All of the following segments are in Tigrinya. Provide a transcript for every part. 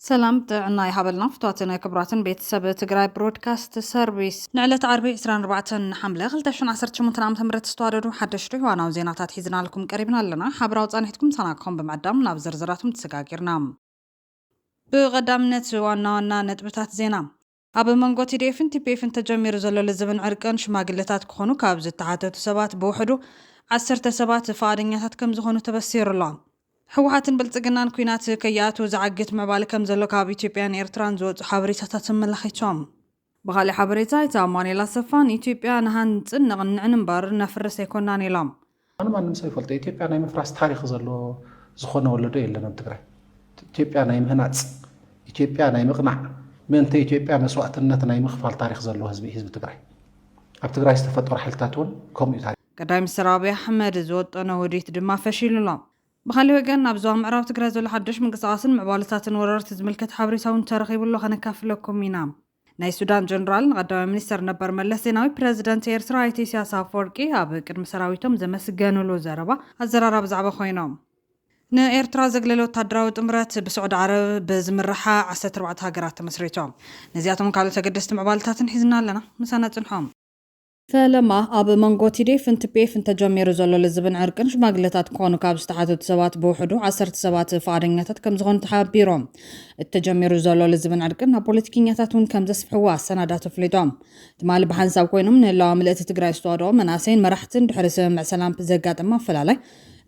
سلام طعنا يهابلنا فتواتنا كبراتن بيتسب تقراي برودكاست سيرفيس نعلة عربي 24 حملة غلتشون 18 عام تمرت استواردو حدشتو وانا وزيناتات حيزنا لكم قريبنا لنا حبرا وصانحتكم سناكم بمعدام ناب زرزراتهم تسقاقرنا بغدامنت وانا نتبتات زينا أبو منغو تيديفن تبيفن تجمير زلو لزبن عرقان شماقلتات كخونو كابز التحاتات سبات بوحدو 10 سبات فارنياتات كم زخونو تبسير الله حوحاتن بلتقنان كوينات كياتو زعقت معبالي كم زلو كاب إثيوبيان إيرتران زوج حابريتا تتملخيتهم بغالي حابريتا يتاماني لا سفان إثيوبيان هانتن نعنبر نفرس يكونان إلام أنا ما نمسي فلت إثيوبيا نايم فراس تاريخ زلو زخونه ولدو إلا نبتقرأ إثيوبيا نايم هنات إثيوبيا نايم إقنع من تي إثيوبيا نسوات النت نايم خفال تاريخ زلو حزب تقرأ أبتقرأ استفتور حلتاتون كوم يتاريخ قدام سرابي أحمد زوت أنا وديت دما فشيل الله بخلي وجن أبزوا معراب تقرأ زول حدش من قصاص معبالتات وررت زملكة حبريتا ونترخيب الله خنا كافلكم مينام ناي سودان جنرال قدام منستر نبر ملس زيناوي بريزيدنت إيرترا ኢሳያስ አፈወርቂ ኣብ ቅድሚ ሰራዊቶም ዘመስገኑሉ ዘረባ ኣዘራርባ ብዛዕባ ኮይኖም ንኤርትራ ዘግለለ ወታደራዊ ጥምረት ብስዑድ ዓረብ ብዝምርሓ 14 ሃገራት ተመስሪቶም ነዚኣቶም ካልኦት ኣገደስቲ ምዕባልታትን ሒዝና ኣለና ምሳና ጽንሖም فلما أب منغو تيديفن تبيفن تجمير زلو لزبن عرقن شماقلتات كونو كاب استحاتو سبات بوحدو 10 سبات فارنياتات كم زغون تحابيروم التجمير زلو لزبن عرقن بوليتيكينياتاتون كم زسفحوا سناداتو فليدوم تمال بحنساب كوينوم نلاو ملئت تقراي استوادو مناسين مرحتن دحرس مع سلام بزقات ما فلالي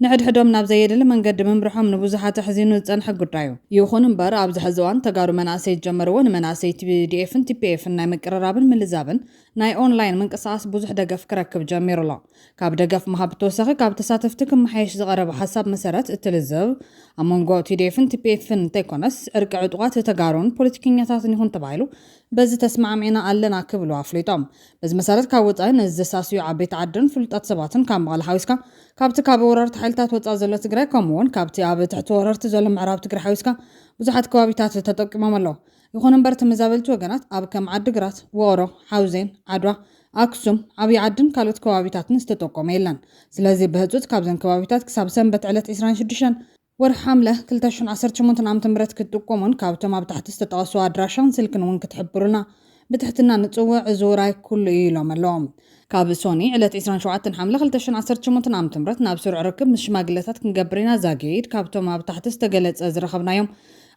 نعد حدوم ناب زيدل من قد ممرحهم نبوزحات حزينو تنحق قدايو يوخون مبار عبز حزوان تقارو مناسي جمرون مناسي TPDFن TPFن ناي مقررابن من لزابن ناي اونلاين من قصاص بوزح دقف كركب جمير الله كاب دقف مهابتو سخي كاب تساتفتكم محيش زغرب حساب مسارات التلزب امونغو TPDFن TPFن تيكونس ارقع عطوات تقارون بوليتيكينياتاتن يهون تبايلو بز تسمع معنا ألنا كبلو عفليتهم بز مسارات كاوطاين الزساسيو عبيت عدن فلطات سباتن كام بغال حاوسكا كابت كاب وررت حيلتات وطا زلو تقراي كمون كابتي اب تحت وررت زلو معراب تقراي حاوسكا بزحات كوابيتات تطقمام الله يخون مبرت مزابلت وغنات اب كم عدقرات وورو حوزين عدوا اكسوم ابي عدن كالوت كوابيتات نستطقم يلان سلازي بهزوت كابزن كوابيتات كساب سنبت علت 26 ور حمله 2018 عام تمرت كتقومون كابتم اب تحت استطاسوا ادراشان سلكن ون كتحبرنا بتحتنا نتصوع زوراي كل يلوم اللوم كاب سوني علت 27 حمله 2018 عام تمرت ناب سرع ركب مش ماقلتات كنقبرينا زاقيد كابتم اب تحت استقلت ازرخبنا يوم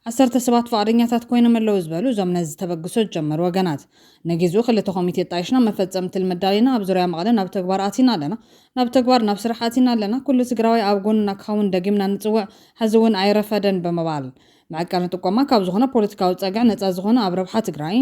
10 سبات فارنياتات كوينه ملو زبالو زمنز تبقسو جمر وغنات نجيزو خلته كوميتي طايشنا مفصمت المدالينا ابزريا مقدن اب تግባራቲና ኣለና ናብ ተግባር ናብ ስራሓቲና ኣለና ኩሉ ትግራዋይ ኣብ ጎንና ክኸውን ደጊምና ንጽውዕ ሕዝውን ኣይረፈደን በመባል ማዕቀን ጥቆማ ካብ ዝኾነ ፖለቲካዊ ጸጋዕ ነጻ ዝኾነ ኣብ ረብሓ ትግራይ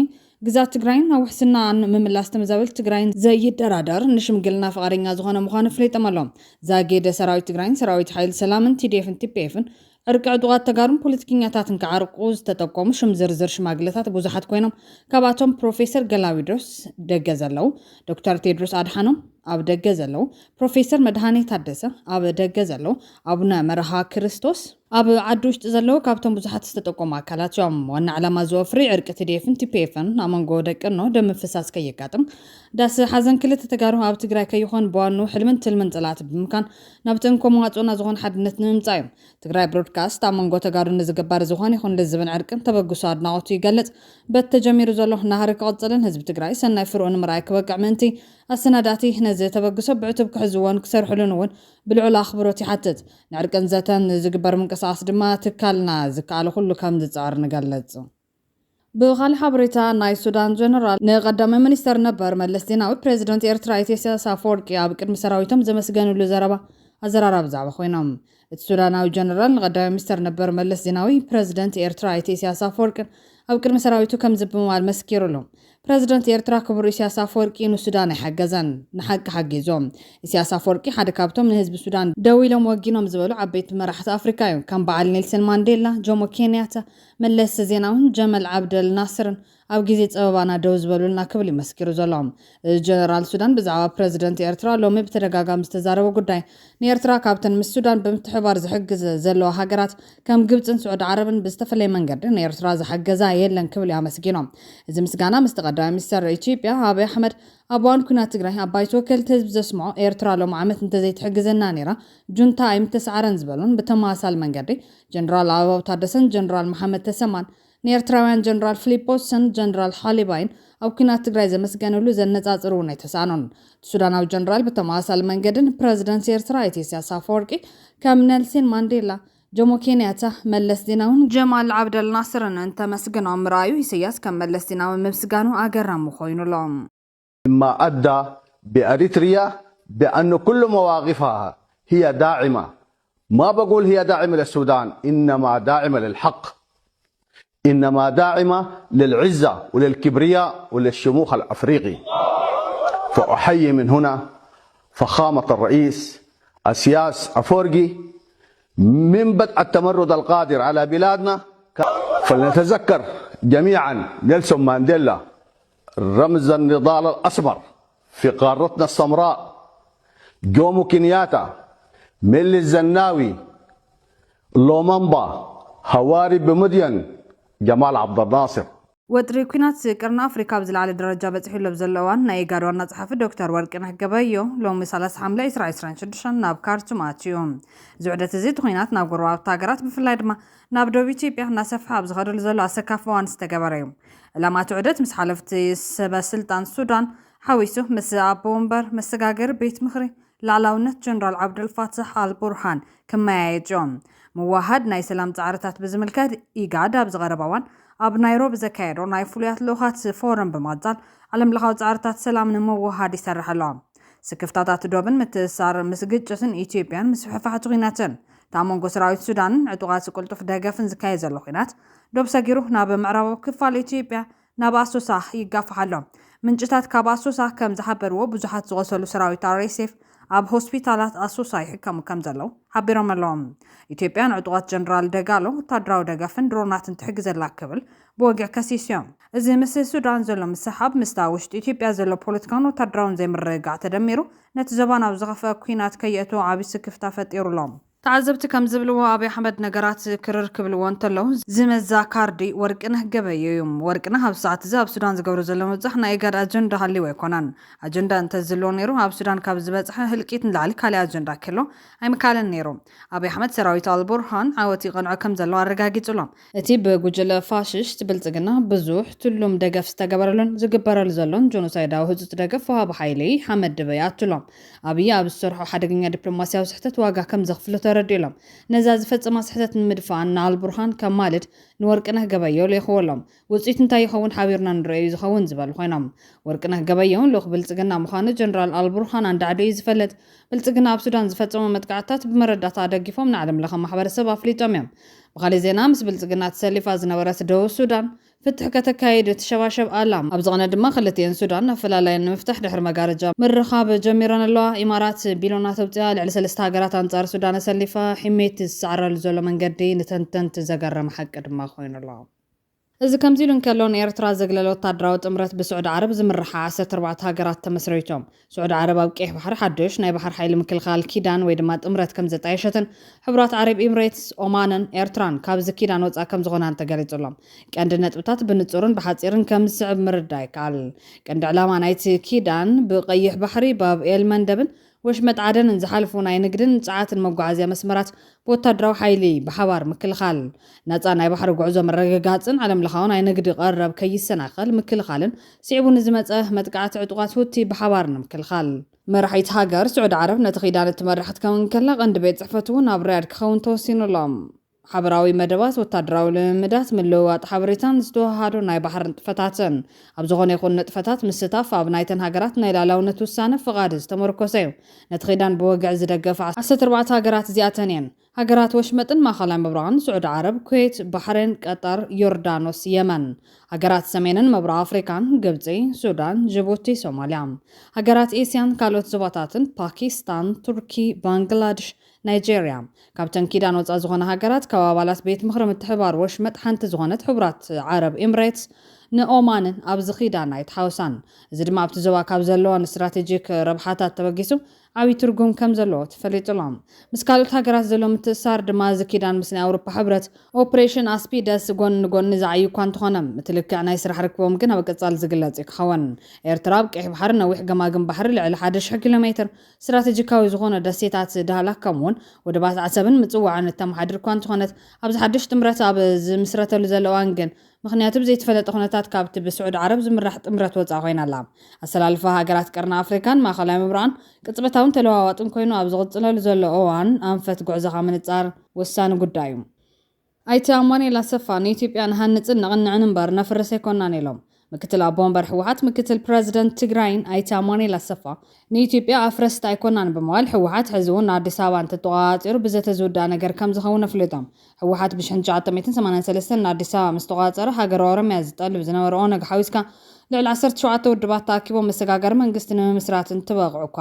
ግዛት ትግራይን ኣብ ውሕስና ምምላስ ተመዛበልቲ ትግራይን ዘይደራደር ንሽምግልና ፍቃደኛ ዝኾነ ምዃኑ ፍለይጠመሎም ዛጌደ ሰራዊት ትግራይን ሰራዊት ሓይል ሰላምን TDFን TPFን أرجع دوات تجارم بوليتيكية تاتن كعرقوز تتقوم شم زرزر شماغلتات بوزحات كوينم كباتهم بروفيسور جلاويدروس دجازلو دكتور تيدروس أدحانم أب دجازلو بروفيسور مدهاني تادسة أب دجازلو أبنا مرها كريستوس أب عدوش تزلو كابتن بوزحات تتقوم أكلات يوم وانا على ما زوفري أرجع TDFن TPFن أمان جودك إنه دم فساس كي كاتم داس حزن كل تجارم أب تجرا كيخون بوانو حلمن تلمن طلعت بمكان نبتنكم واتونا زغون حد نتنم زايم تجرا برودكاست أمان جو تجارم نزجبار زغون يخون للزبن عركن تبقى صار نعطي قلت بالتجمير زلوه نهار قاضلن حزب تجرا سنة فرعون مرايك وقع منتي السناداتي هنزل تبقى سبع تبقى حزوان كسر حلونون بالعلا خبرتي حتت نعركن زاتن زجبار من قصاص دما تكالنا زكالو كله كم تزعر نقلت بغال حبريتا ناي سودان جنرال نقدم منستر نبر ملس زيناوي بريزيدنت إيرترا ኢሳያስ አፈወርቂ ኣብ ቅድሚ ሰራዊቶም ዘመስገኑሉ ዘረባ ኣዘራርባ ብዛዕባ ኮይኖም السوداناوي جنرال نقدم منستر نبر ملس زيناوي بريزيدنت إيرترا ኢሳያስ አፈወርቂ ኣብ ቅድሚ ሰራዊቱ ከም ዝበማል መስኪሩሎም بريزيدنت إيرترا كبر ኢሳያስ አፈወርቂ ንሱዳን ይሓገዘን ንሓቂ ሓጊዞም ኢሳያስ አፈወርቂ ሓደ ካብቶም ንህዝቢ ሱዳን ደው ኢሎም ወጊኖም ዝበሉ ዓበይቲ መራሕቲ ኣፍሪካ እዮም ከም በዓል ኔልሰን ማንዴላ ጆሞ ኬንያታ መለስ ዜናውን ጀመል ዓብደል ናስርን ኣብ ግዜ ጸበባና ደው ዝበሉልና ክብል ይመስክሩ ዘሎም ጀነራል ሱዳን ብዛዕባ ፕሬዝደንት ኤርትራ ሎሚ ብተደጋጋሚ ዝተዛረበ ጉዳይ ንኤርትራ ካብተን ምስ ሱዳን ብምትሕባር ዝሕግዝ ዘለዎ ሃገራት ከም ግብፅን ስዑድ ዓረብን ብዝተፈለየ መንገዲ ንኤርትራ ዝሓገዛ የለን ክብል ኣመስጊኖም እዚ ምስጋና ምስ ተቀዳሚ ሚኒስትር ኢትዮጵያ አብይ አሕመድ አባን ኩናት ትግራይ አባይ ተወከልቲ ህዝብ ዘስምዖ ኤርትራ ሎም ዓመት እንተዘይትሕግዘና ነይራ ጁንታ ኣይምተሰዓረን ዝበሉን ብተማሳል መንገዲ ጀነራል አበባው ታደሰን ጀነራል መሐመድ ተሰማን ንኤርትራውያን ጀነራል ፊሊጶስን ጀነራል ሓሊባይን ኣብ ኩናት ትግራይ ዘመስገነሉ ዘነጻጽሩ ናይ ተሳኖን ሱዳናዊ ጀነራል በተማሳል መንገድን ፕሬዝዳንት ኤርትራ ኢሳያስ አፈወርቂ ከም ኔልሰን ማንዴላ ጆሞ ኬንያታ መለስ ዜናውን ጀማል ዓብደል ናስርን እንተመስግኖም ምርኣዩ ኢሳያስ ከም መለስ ዜናዊ ምስጋኑ ኣገራሙ ኮይኑሎም مما أدى بأريتريا بأن كل مواقفها هي داعمة ما بقول هي داعمة للسودان إنما داعمة للحق إنما داعمة للعزة وللكبرياء وللشموخ الأفريقي فأحيي من هنا فخامة الرئيس إسياس أفورقي من بدء التمرد القادر على بلادنا فلنتذكر جميعا نيلسون مانديلا رمز النضال الأسمر في قارتنا السمراء جومو كينياتا ميلي الزناوي لومامبا هواري بمدين جمال عبد الناصر وتري كونات سكرنا أفريقيا بزلعة درجة بتحيل بزلوان نايجار ونصحف دكتور ورقنا جبايو لو مثال حملة إسرائيل شدشان ناب كارتوماتيوم زعدة زيت خينات ناب جرواب تاجرات بفلايدما ناب دوبيتي بيحنا صفحة بزغر الزلوا سكافوان استجباريوم لما تعدت مسحلفت سبا سلطان السودان حويسو مس بومبر مسجاجر بيت مخري لعلاونة جنرال عبد الفتاح البرهان كما يجون موحد ناي سلام تعرتات بزملكات إيجاد بزغر بوان أب نيروبي زكايرو ناي فوليات لغات فورم بمادال علم لغات تعرتات سلام نموحد يسرح لهم سكفتات دوبن متسار مسجدجسن إثيوبيان مسحفة غيناتن تامون قسراوي السودان عطوغات سقلتو داقفن زكايز اللغينات دوب ساقيروه ناب معربو كفال إثيوبيا ناب أسوساح يقاف حالهم من جتات كاب أسوساح كم زحبرو بزحات زغسلو سراوي تاريسيف أب هوسبيتالات أسوساح كم زلو حبيرو ملوم إثيوبيان عطوغات جنرال داقالو تادراو داقفن درونات تحقز اللاكبل بوقع كاسيسيوم إذا مسي السودان زلو مسحاب مستاوشت إثيوبيا زلو بوليتكانو تادراون زي مرقع تدميرو نتزبان أو زغفة كوينات كيئتو عابي سكفتافت إيرولوم تعذبت كم زبلوا أبي حمد نجارات كرر كبلوا انتلو زمزا كاردي ورقنه جبي يوم ورقنه بساعة زاب السودان زجورو زلمو زحنا إيجاد أجندة هاللي ويكونن أجندة أنت زلون نيرو هاب السودان كابزبت هلكيت نلعلك على أجندة كله أي مكان نيرو أبي حمد سراوي البرهان عوتي قنع كم زلوا الرجاجي تلهم تيب جوجل فاشش تبلتجنا بزوح تلهم دقف استجبرلون زجبرل زلون جنوسايدا وهزت دقف وهاب حيلي حمد دبيات تلهم أبي أب السرح وحدقنا دبلوماسيا وسحتت واقع كم زغفلة ترديلهم نزاز فتصم صحتة المدفع على البرهان كمالد نوركنه جبايو ليخولهم وصيت نتاي خون حاورنا نريز خون زبال خوينام وركنه جبايو لو بلصقنا مخانه جنرال البرهان عند عدي زفلت بلصقنا بسودان زفتصم متقعتات بمردات دغيفهم نعلم لهم محبرسب افليطوم بخالي زينا مس بلصقنا تسلفا زنورت دو السودان فتح كتكايد تشباشب ألام أبزغنا دما خلتين السودان فلالاين مفتح دحر مقارجة من رخاب جميران الله إمارات بيلونات وبتال على سلسة هاجرات أنصار السودان سلفا حميت السعر الزول من قدي نتنتن تزقر محق دما خوين الله إذا كم زيلون كلون إيرترا زغللو تادراوت أمرت بسعود عرب زمرحة 14 هاجرات تمسريتهم سعود عرب أوكيه بحر حدش ناي بحر حيل مكلخال كيدان ويدمات أمرت كم زتايشتن حبرات عرب إمريتس أومانن إيرتران كابز كيدان وصا كم زغنان تقاليتولهم كاند نتبتات بنصورن بحصيرن كم سعب مرداي قال كاند علامة نايت كيدان بقيح بحري باب المندبن وش متعادن نزحلفو ناي نقدن ساعات المقعزية مسمرات بوتادراو حيلي بحوار مكلخال ناتا ناي بحر قعزو مرقاقاتن على ملخاو ناي نقد قرب كيسناخل مكلخالن سيعبو نزمت متقعات عطوغات هوتي بحوارن مكلخال مرحيت هاجر سعود عرب نتخيدان التمرحت كون كلا قند بيت صحفتو نابرياد كخون توسينو لهم حبراوي مدبات وتادراو لمدات من لوات حبريتان زدوهادو ناي بحر نتفتاتن أبزغون يخون نتفتات مستاف أبنايتن هاجرات نايلا لو نتوسانة فغادز تمركوسيو نتخيدان بوقع زدقف 14 هاجرات زياتنين هاجرات وشمتن ما خلان ببران سعود عرب كويت بحرين قطر يوردانوس يمن هاجرات سمينن مبرا أفريكان قبطي سودان جيبوتي سوماليا هاجرات إيسيان كالوت زبطاتن باكستان تركي بنغلاديش نيجيريا كابتن كيدان وصا زغونه هاجرات كوابالات بيت مخرم التحبار وشمت حنت زغونت حبرات عرب إمريتس نأومانن أبز خيدان يتحوسان زد ما بتزوا كاب زلون استراتيجيك ربحاتات تبقيسو عوي ترجم كم زلوت فليطلام مسكالوت هاجرات زلوم تسار دما زكيدان مسنا أوروبا حبرت أوبريشن أسبيدس جون زعيو كانت خنم متلك عنا يسرح ركبهم جنا بقتصال زجلات يخون إرتراب كيف بحرنا وح جماجم بحر على 11 كيلومتر استراتيجيكاوي زغونة دسيتات دهلا كمون ودبات عسبن متوع عن التم حدر كانت خنت أبز حدش تمرت أبز مسرته لزلوانجن ምክንያቱ ብዘይተፈለጠ ኩነታት ካብቲ ብስዑድ ዓረብ ዝምራሕ ጥምረት ወፃ ኮይና ኣላ ኣሰላልፋ ሃገራት ቀርኒ ኣፍሪካን ማእከላይ ምብራን ቅጽበታውን ተለዋዋጥን ኮይኑ ኣብ ዝቕጽለሉ ዘሎ እዋን ኣንፈት ጉዕዞኻ ምንጻር ወሳኒ ጉዳይ እዩ ኣይተ ኣማኑኤል ኣሰፋ ንኢትዮጵያ ንሃንጽን ንቕንዕን እምበር ነፍርስ ኣይኮናን ኢሎም ምክትል ኣቦ ወንበር ሕወሓት ምክትል ፕረዚደንት ትግራይን ኣይተ ኣማኑኤል ኣሰፋ ንኢትዮጵያ ኣፍረስቲ ኣይኮናን ብምባል ሕወሓት ሕዚ እውን ንኣዲስ ኣበባ እንተተቆጻጺሩ ብዘተ ዝውዳእ ነገር ከም ዝኸውን ኣፍሊጦም ሕወሓት ብ1983 ንኣዲስ ኣበባ ምስ ተቆጻጸረ ሃገር ኦሮምያ ዝጠልብ ዝነበረ ኦነግ ሓዊስካ ልዕሊ 17 ውድባት ተኣኪቦም መሰጋገሪ መንግስቲ ንምስራት እንትበቕዑ እኳ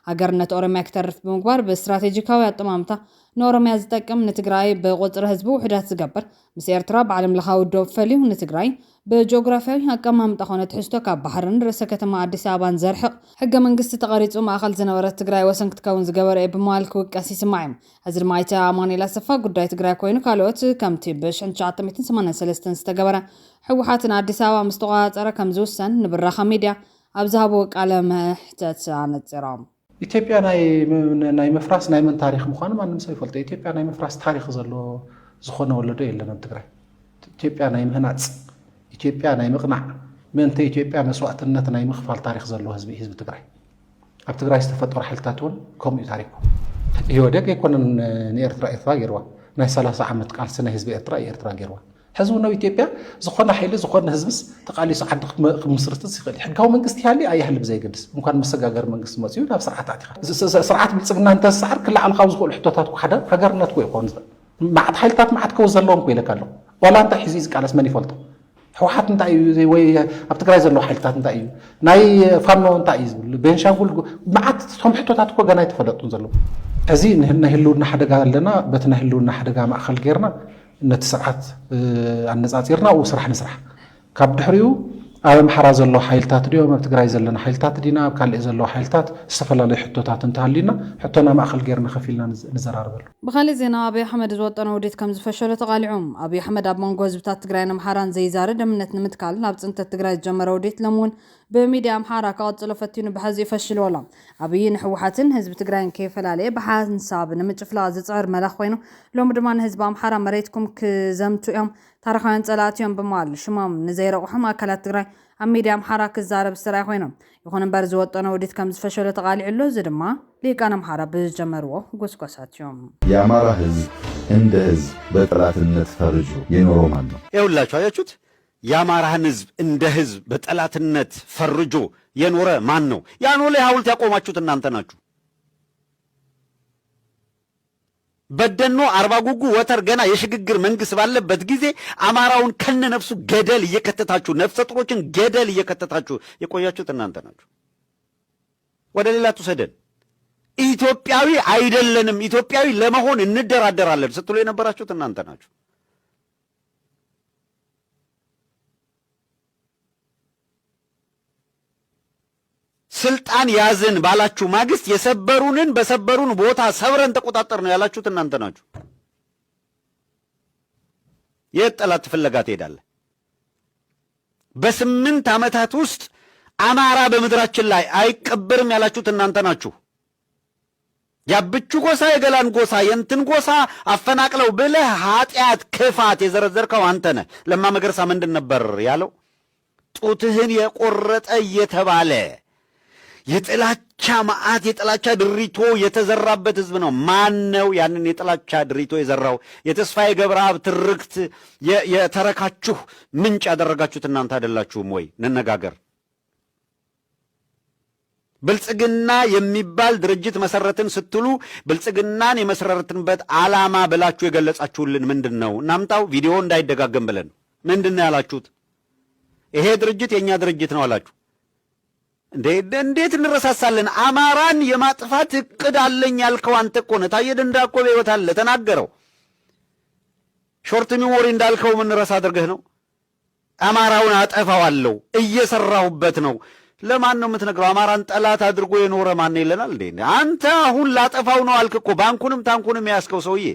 ሃገርነት ኦሮምያ ክተርፍ ብምግባር ብስትራቴጂካዊ ኣጠማምታ ንኦሮምያ ዝጠቅም ንትግራይ ብቁፅሪ ህዝቢ ውሕዳት ዝገብር ምስ ኤርትራ ብዓለም ለኻዊ ዶብ ፈልዩ ንትግራይ ብጂኦግራፊያዊ ኣቀማምጣ ኮነ ትሕዝቶ ካብ ባሕርን ርእሰ ከተማ ኣዲስ ኣበባን ዘርሕቕ ሕገ መንግስቲ ተቐሪጹ ማእኸል ዝነበረት ትግራይ ወሰን ክትከውን ዝገበረ ብምባል ክውቀስ ይስማዕ እዩ ሕዚ ድማ ኣይተ ኣማኑኤል ኣሰፋ ጉዳይ ትግራይ ኮይኑ ካልኦት ከምቲ ብ1983 ዝተገበረ ሕወሓትን ኣዲስ ኣበባ ምስ ተቆጻጸረ ከም ዝውሰን ንብራኸ ሚድያ ኣብ ዝሃቦ ቃለ መሕተት ኣነፂሮም ኢትዮጵያ ናይ መፍራስ ናይ መን ታሪክ ምዃኑ ማንም ሰው ይፈልጦ ኢትዮጵያ ናይ መፍራስ ታሪክ ዘሎ ዝኾነ ወለዶ የለን ኣብ ትግራይ ኢትዮጵያ ናይ ምህናጽ ኢትዮጵያ ናይ ምቕናዕ ምንተ ኢትዮጵያ መስዋዕትነት ናይ ምኽፋል ታሪክ ዘሎ ህዝቢ ትግራይ ኣብ ትግራይ ዝተፈጠሩ ሓይልታት እውን ከምኡ ታሪኩ ይወደግ ኣይኮነን ንኤርትራ ገይርዋ ናይ 30 ዓመት ቃልሲ ናይ ህዝቢ ኤርትራ ገይርዋ ሕዚ እውን ኢትዮጵያ ዝኾነ ሓይሊ ዝኾነ ህዝብስ ተቃሊሱ ዓዲ ክምስርትስ ይኽእል ሕጋዊ መንግስቲ ያሊ ኣያህልብ ዘይገድስ እንኳን መሰጋገሪ መንግስቲ መፅዩ ናብ ስርዓት ኣቲኻ ስርዓት ብልጽግና እንተሰዓር ክለዓል ካብ ዝኽእሉ ሕቶታት ሓደ ሃገርነት ኮ ይኾን ማዕት ሓይልታት ማዕት ከው ዘለዎም ኮ ኢለካ ኣሎ ዋላ እንታይ ሒዙ ዝቃለስ መን ይፈልጦ ሕወሓት እንታይ እዩ ወይ ኣብ ትግራይ ዘሎ ሓይልታት እንታይ እዩ ናይ ፋኖ እንታይ እዩ ዝብል ቤንሻንጉል ማዕት ቶም ሕቶታት ኮ ገና ይተፈለጡን ዘሎ እዚ ናይ ህልውና ሓደጋ ኣለና በቲ ናይ ህልውና ሓደጋ ማእኸል ጌርና ነቲ ስርዓት ኣነጻጺርና ስራሕ ንስራሕ ካብ ድሕሪኡ ኣብ ኣምሓራ ዘሎ ሓይልታት ድዮም ኣብ ትግራይ ዘለና ሓይልታት ዲና ኣብ ካልእ ዘሎ ሓይልታት ዝተፈላለዩ ሕቶታት እንተሃሊና ሕቶና ማእኸል ጌርና ከፊልና ንዘራርበሉ ብኻሊእ ዜና ኣብይ ኣሕመድ ዝወጠነ ውዴት ከም ዝፈሸለ ተቓሊዑም ኣብይ ኣሕመድ ኣብ መንጎ ህዝብታት ትግራይን ኣምሓራን ዘይዛረድ እምነት ንምትካል ናብ ጽንተት ትግራይ ዝጀመረ ውዴት ለምውን ብሚድያ ኣምሓራ ከቐጽሎ ፈቲኑ ብሕዚ ይፈሽል ወላ ኣብይ ንሕወሓትን ህዝቢ ትግራይን ከይፈላለየ ብሓንሳብ ንምጭፍላቕ ዝፅዕር መላኽ ኮይኑ ሎሚ ድማ ንህዝቢ ኣምሓራ መሬትኩም ክዘምቱ እዮም ታሪኻውያን ጸላእት እዮም ብምባል ሽሞም ንዘይረቑሖም ኣካላት ትግራይ ኣብ ሚድያ ኣምሓራ ክዛረብ ስራይ ኮይኖም ይኹን እምበር ዝወጠነ ውዴት ከም ዝፈሸለ ተቓሊዑሎ እዚ ድማ ሊቃን ኣምሓራ ብዝጀመርዎ ጎስጓሳት እዮም የአማራ ህዝብ እንደ ህዝብ በጠላትነት ፈርጆ የኖረው ማን ነው? ይኸውላችሁ አያችሁት? የአማራን ህዝብ እንደ ህዝብ በጠላትነት ፈርጆ የኖረ ማን ነው? ያኖሌ ሐውልት ያቆማችሁት እናንተ ናችሁ። በደኖ አርባ ጉጉ ወተር ገና የሽግግር መንግስት ባለበት ጊዜ አማራውን ከነ ነፍሱ ገደል እየከተታችሁ ነፍሰ ጡሮችን ገደል እየከተታችሁ የቆያችሁት እናንተ ናችሁ። ወደ ሌላ ትሰደን ኢትዮጵያዊ አይደለንም ኢትዮጵያዊ ለመሆን እንደራደራለን ስትሉ የነበራችሁት እናንተ ናችሁ። ስልጣን ያዝን ባላችሁ ማግስት የሰበሩንን በሰበሩን ቦታ ሰብረን ተቆጣጠር ነው ያላችሁት እናንተ ናችሁ። የጠላት ፍለጋ ትሄዳለህ። በ8 ዓመታት ውስጥ አማራ በምድራችን ላይ አይቀበርም ያላችሁት እናንተ ናችሁ። ያብቹ ጎሳ የገላን ጎሳ የንትን ጎሳ አፈናቅለው ብለህ ኃጢአት ክፋት የዘረዘርከው አንተ ነህ። ለማ መገርሳ ምንድን ነበር ያለው? ጡትህን የቆረጠ እየተባለ የጥላቻ መዓት የጥላቻ ድሪቶ የተዘራበት ህዝብ ነው። ማን ነው ያንን የጥላቻ ድሪቶ የዘራው? የተስፋዬ ገብረአብ ትርክት የተረካችሁ ምንጭ ያደረጋችሁት እናንተ አይደላችሁም ወይ? እንነጋገር። ብልጽግና የሚባል ድርጅት መሰረትን ስትሉ ብልጽግናን የመሰረትንበት ዓላማ ብላችሁ የገለጻችሁልን ምንድን ነው? እናምጣው ቪዲዮ እንዳይደጋገም ብለን ምንድን ነው ያላችሁት? ይሄ ድርጅት የኛ ድርጅት ነው አላችሁ። እንዴት እንረሳሳለን? አማራን የማጥፋት እቅድ አለኝ ያልከው አንተ እኮ ነህ። ታየ ደንዳ እኮ በሕይወት አለ ተናገረው። ሾርት ሚሞሪ እንዳልከው ምን ረሳ አድርገህ ነው? አማራውን አጠፋዋለሁ እየሰራሁበት ነው። ለማን ነው የምትነግረው? አማራን ጠላት አድርጎ የኖረ ማን ይለናል እንዴ? አንተ አሁን ላጠፋው ነው አልክ እኮ። ባንኩንም ታንኩንም ያስከው ሰውዬ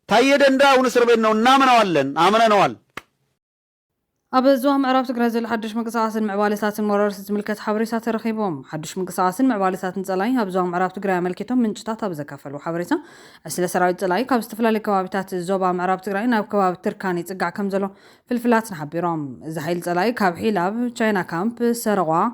ታየ ደንዳ አሁን እስር ቤት ነው። እናምነዋለን፣ አምነነዋል። أبزوها معرفت غرازل حدش مقصاص المعوالسات المورس ملكة حبريسة ترخيبهم حدش مقصاص المعوالسات نصلاي أبزوها معرفت غرا ملكتهم من جتات أبزا كفلوا حبريسة أسئلة سراوي تصلاي كاب استفلالي كوابتات الزوبا معرفت غرا ناب كواب تركاني تقع كمزلو في الفلات نحبيرهم زحيل تصلاي كاب حيلاب تشاينا كامب سرغوا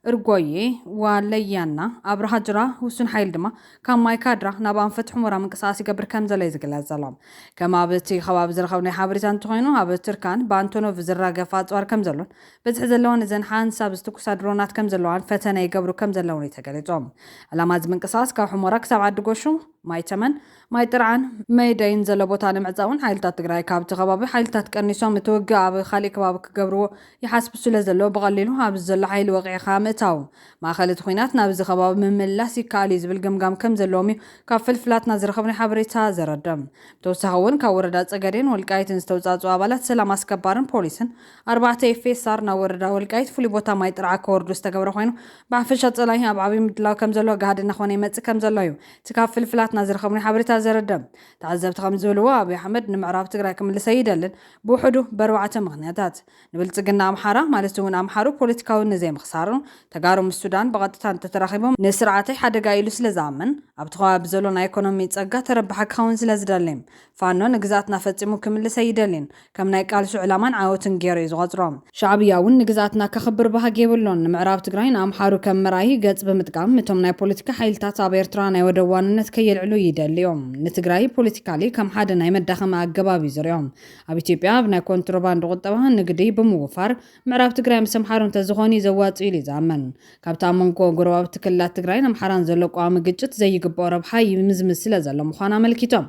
إرقوي وليانا أبرها جرا وسن حيل دما كان ماي كادرا نابان فتح مرا من قصاصي قبر كم زلي زقل الظلام كما بتي خواب زرخوني حابريتان تخوينو هاب تركان بانتونو في زراقة فاتوار كم زلون بزح زلون زين حان سابستوك سادرونات كم زلوان فتنا يقبرو كم زلوني تقليتهم علامات من قصاص كاو حمورك سابعد قوشو ماي تمن ماي ترعان ماي داين زلبوتان معزاون حيلتات تقراي كابت غبابي حيلتات كرنيسوم توقع بخالي كبابك قبرو يحاسب سولا زلو بغليلو هاب زل حيل وقعي خامتاو ما خالت خوينات نابز غباب من ملاسي كالي زبل قمقام كم زلومي كاب فلفلات نازر خبني حبريتا زردم توسهون كوردات صقرين والقايت نستوزازو عبالات سلام اسكبارن بوليسن 4 فيسار نوردا والقايت فولي بوتا ماي ترعا كوردو استقبر خوينو بعفشات صلاحي ابعبي مدلاو كم زلو قاعد نخوني مص كم زلو تكاب فلفلات نازر خبني حبريتا زردم تعذبت خمس زلوا ابي حمد نمعراب تقرا كم لسيدلن بوحدو بروعه مغنياتات نبلصقنا امحاره مالستون امحارو بوليتيكاو نزي مخسارن تقارو السودان بغطتان تتراخبهم نسرعتي حدقا يلو سلزامن ابتخوا بزلو نا ايكونومي تصقا تربح كاون سلازدلم فانو نغزاتنا فصمو كمل سيدلين كم ناي قالسو علامان عاوتن غيري زغطروم شعبياون نغزاتنا كخبر بها جيبلون معراب تግራይን امحارو كم مراي ገጽ በመጥቃም متوم ناي بوليتيكا حيلታት ኣብ ኤርትራ ናይ ወደዋንነት ከየልዕሉ ይደልዮም ንትግራይ ፖለቲካሊ ከም ሓደ ናይ መዳኸማ ኣገባብ ይዝርዮም ኣብ ኢትዮጵያ ብናይ ኮንትሮባንድ ቁጠባ ንግዲ ብምውፋር ምዕራብ ትግራይ ምስ ኣምሓሮን ተዝኾኒ ዘዋጽ ኢሉ ይዛመን ካብታ መንጎ ጎረባብቲ ክልላት ትግራይን ኣምሓራን ዘሎ ቋሚ ግጭት ዘይግባእ ረብሓ ይምዝምዝ ስለ ዘሎ ምዃና መልኪቶም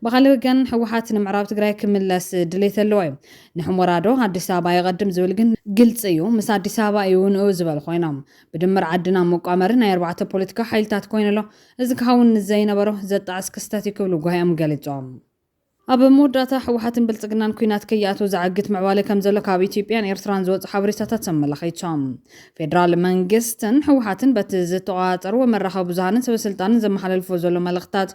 بخالي وجن حوحات نمعراب تقرأ كملس دليت اللوي نحمرادو عدي سابا يقدم زولجن قلت أيو مس عدي سابا يون أوزبال خوينام بدمر عدنا مقامرنا 4 بوليتيكا حيلتات كوين له إذا كهون الزينة برو زت عسكستاتي كلو جاهم قالتهم أبو مودة حوحات بلتقنان كوينات كياتو زعقت معوالي كم زلو كابي تيبيان إرتران زوت حبريسة تتسمى لخيتشام فيدرال منجستن حوحات بتزتواتر ومرخا بزهانن سوى سلطان زم حلل فوزولو ملختات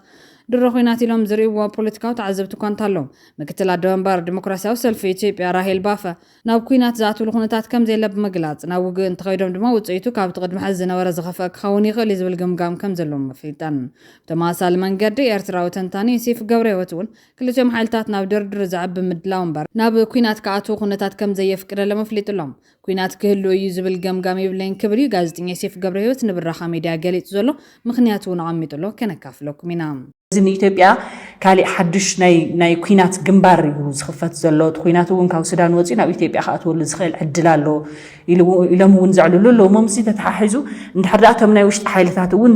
درخوينات لهم زريوا بوليتيكاو تعذبتو كونتالو مكتلا دونبار ديمقراسياو سلفي إثيوبيا راهيل بافا ناو كوينات زاتو لخونتات كم زي لب مقلات ناو وقن تخيدهم دما وصيتو كاب تقدم حزنا ورا زخفك خوني خلي زبل قمقام كم زلهم مفيتان تماسال منقدي ارتراو تنتاني سيف قبري وتون كلتهم حالتات ناو دردر زعب مدلاون بار ناب كوينات كاتو خونتات كم زي فكره لمفليت لهم كوينات كهلو يزبل قمقام يبلين كبري غازتني سيف قبري وت نبرخا ميديا قاليت زلو مخنياتو نعميتلو كنكافلوك مينام زمي إثيوبيا كالي حدش ناي كوينات جنبار يوزخفت زلوت كوينات وين كاو سودان وزينا إثيوبيا خاطر الزخيل عدلالو يلمون زعلوا له ممسي تتححزوا نحرداتهم ناي وش حيلتات وين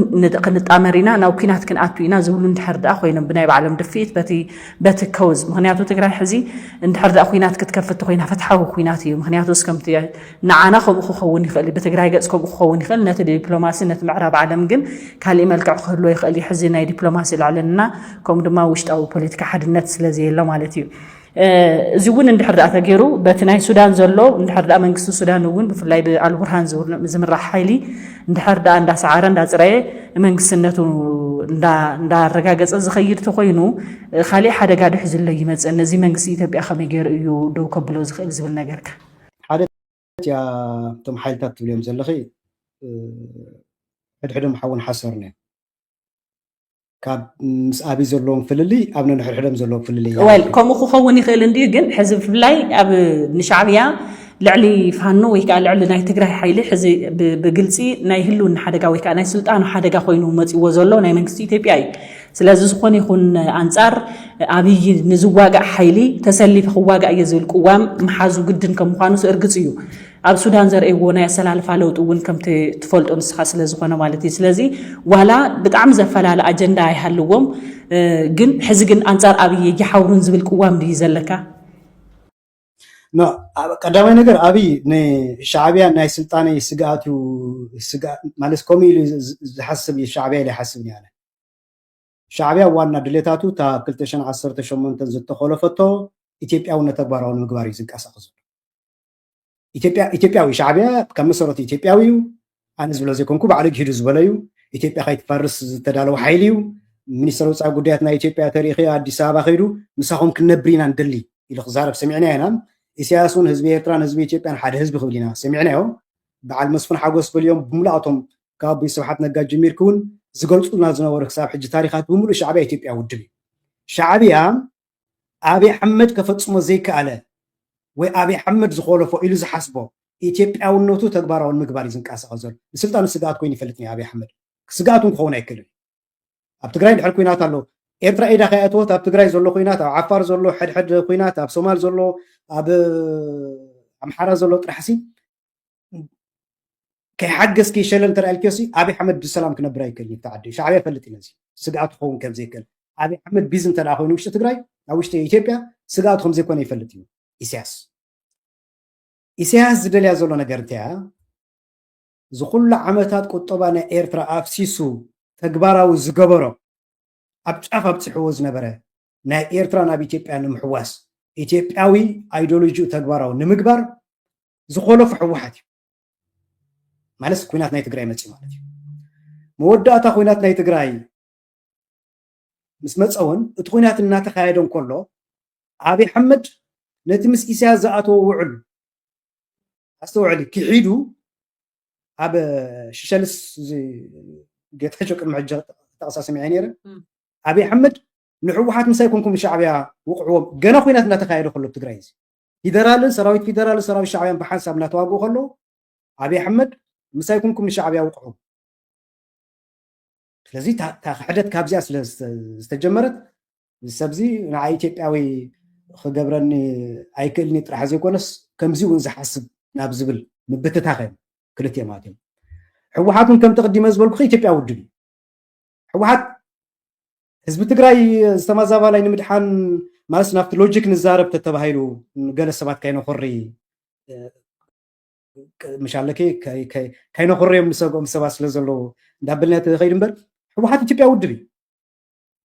نتأمرنا ناو كوينات كن أتوينا زولوا نحرد أخوينا بناي بعلم دفيت بت كوز مغنياتو تقرأ حزي نحرد أخوينات كتكفت أخوينا فتحوا كويناتي مغنياتو سكمتي نعنا خوني خلي بتقرأ جالسكم خوني خل نت دبلوماسي نت معرب عالم جن كالي ملك خلوا يخلي حزينا دبلوماسي العلنا كم دما وشت أو بوليتيكا حد النت سلزي الله مالتي زوون ندحر دعتا غيرو بتناي سودان زلو ندحر دع منكس السودان وون بفلاي بالبرهان زور زمرا حيلي ندحر دع عند سعاره عند صراي منكسنتو ندا رغاغص زخير تخوينو خالي حدا غاد حزل لي يمص انزي منكس ايثيوبيا خمي غير يو دو كبلو زخيل زبل نغرك حدا يا تم حيلتات اليوم زلخي حدحدهم حون حسرنا كاب مسابي زلون فللي أبنا نحرحدهم زلون فللي ويل كم خوني خيل ندي جن حزب فلاي أب نشعبيا لعلي فهنو ويكا لعلي ناي تقرأ حيلي حزب بقلسي ناي هلون حدقا ويكا ناي سلطان حدقا خوينو متي وزلو ناي منكستي تبيعي سلازو سخوني خون أنصار أبي نزواجع حيلي تسلي في خواجع يزول قوام محازو جدا كمخانو سأرجسيو أب سودان زر إيونا يسأل فالوت وين كم تفولت أنس خاص لزخنا مالتي سلازي ولا بتعمز فلا الأجندة يحلوهم جن حزقن أنصار أبي يحاولون زبل قوام بيزلكا نا قدامي نجر أبي ن شعبيا ناي سلطاني سجاتو مالس كومي حسب الشعبية اللي حسبني أنا شعبيا وانا دليتاتو تا كلتشان 10 شمون تنزل تخلفتو إثيوبيا ونتبارون مقباري زنك أسقط ኢትዮጵያዊ ሻዕቢያ ከም መሰረቱ ኢትዮጵያዊ እዩ ኣነ ዝብሎ ዘይኮንኩ ባዕሉ ሂዱ ዝበለዩ ኢትዮጵያ ከይትፈርስ ዝተዳለወ ሓይሊ እዩ ሚኒስትር ወፃኢ ጉዳያት ናይ ኢትዮጵያ ታሪኺ ኣዲስ ኣበባ ኸይዱ ምሳኹም ክንነብር ኢና ንደሊ ኢሉ ክዛረብ ሰሚዕና ኢና ኢሳያስን ህዝቢ ኤርትራን ህዝቢ ኢትዮጵያን ሓደ ህዝቢ ክብል ኢና ሰሚዕናዮም በዓል መስፍን ሓጎስ በልዮም ብምሉኣቶም ካብ ኣቦይ ስብሓት ነጋ ጀሚርክ እውን ዝገልፁልና ዝነበሩ ክሳብ ሕጂ ታሪካት ብምሉእ ሻዕብያ ኢትዮጵያ ውድብ እዩ ሻዕብያ ኣብይ ኣሕመድ ከፈፅሞ ዘይከኣለ ወይ ኣብይ ኣሕመድ ዝኮለፎ ኢሉ ዝሓስቦ ኢትዮጵያውነቱ ተግባራዊ ምግባር እዩ ዝንቀሳቀስ ዘሎ ንስልጣኑ ስጋኣት ኮይኑ ይፈልጥ ኣብይ ኣሕመድ ስጋኣቱ ክኸውን ኣይክእልን ኣብ ትግራይ ድሕሪ ኩናት ኣሎ ኤርትራ ኢዳ ከይኣትወት ኣብ ትግራይ ዘሎ ኩናት ኣብ ዓፋር ዘሎ ሕድሕድ ኩናት ኣብ ሶማል ዘሎ ኣብ ኣምሓራ ዘሎ ጥራሕሲ ከይሓገዝ ከይሸለል እንተረኣልክዮሲ ኣብይ ኣሕመድ ብሰላም ክነብር ኣይክእልን ተዓዲ ሻዕብያ ይፈልጥ ኢና ስጋኣቱ ክኸውን ከም ዘይክእል ኣብይ ኣሕመድ ቢዝ እንተደኣ ኮይኑ ውሽጢ ትግራይ ኣብ ውሽጢ ኢትዮጵያ ስጋኣቱ ከም ዘይኮነ ይፈልጥ እዩ ኢሳያስ ዝደልያ ዘሎ ነገር እንተያ ዝኩሉ ዓመታት ቁጠባ ናይ ኤርትራ ኣፍሲሱ ተግባራዊ ዝገበሮ ኣብ ጫፍ ኣብፅሕዎ ዝነበረ ናይ ኤርትራ ናብ ኢትዮጵያ ንምሕዋስ ኢትዮጵያዊ ኣይዲዮሎጂኡ ተግባራዊ ንምግባር ዝኮለፉ ሕወሓት እዩ ማለት ኩናት ናይ ትግራይ መፅእ ማለት እዩ መወዳእታ ኩናት ናይ ትግራይ ምስ መፀውን እቲ ኩናት እናተካየደ እንከሎ ኣብይ ኣሕመድ ነቲ ምስ ኢሳያስ ዝኣተዎ ውዕል ኣስተውዕሊ ክሒዱ ኣብ ሽሸልስ ጌታቸው ቅድሚ ሕጂ ጠቕሳ ሰሚዐ ነይረ ኣብይ ኣሕመድ ንሕወሓት ምሳይ ኮንኩም ሻዕብያ ውቕዕዎም ገና ኩናት እናተካየደ ከሎ ትግራይ እዚ ፌደራልን ሰራዊት ፌደራልን ሰራዊት ሻዕብያን ብሓንሳብ እናተዋግኡ ከሎ ኣብይ ኣሕመድ ምሳይ ኮንኩም ሻዕብያ ውቕዑ ስለዚ ሕደት ካብዚኣ ስለ ዝተጀመረት ሰብዚ ንዓይ ኢትዮጵያዊ ክገብረኒ ኣይክእልኒ ጥራሕ ዘይኮነስ ከምዚ እውን ዝሓስብ ናብ ዝብል ምብትታኸ ክልትዮ ማለት እዩ ሕወሓትን ከም ተቀዲመ ዝበልኩ ኢትዮጵያ ውድብ እዩ ሕወሓት ህዝቢ ትግራይ ዝተማዛባላይ ንምድሓን ማለት ናብቲ ሎጂክ ንዛረብ ተተባሂሉ ገለ ሰባት ካይነኮሪ ምሻለከ ካይነኮሪዮም ንሰጎም ሰባት ስለ ዘለዉ እንዳበልና ተኸይድ እምበር ሕወሓት ኢትዮጵያ ውድብ እዩ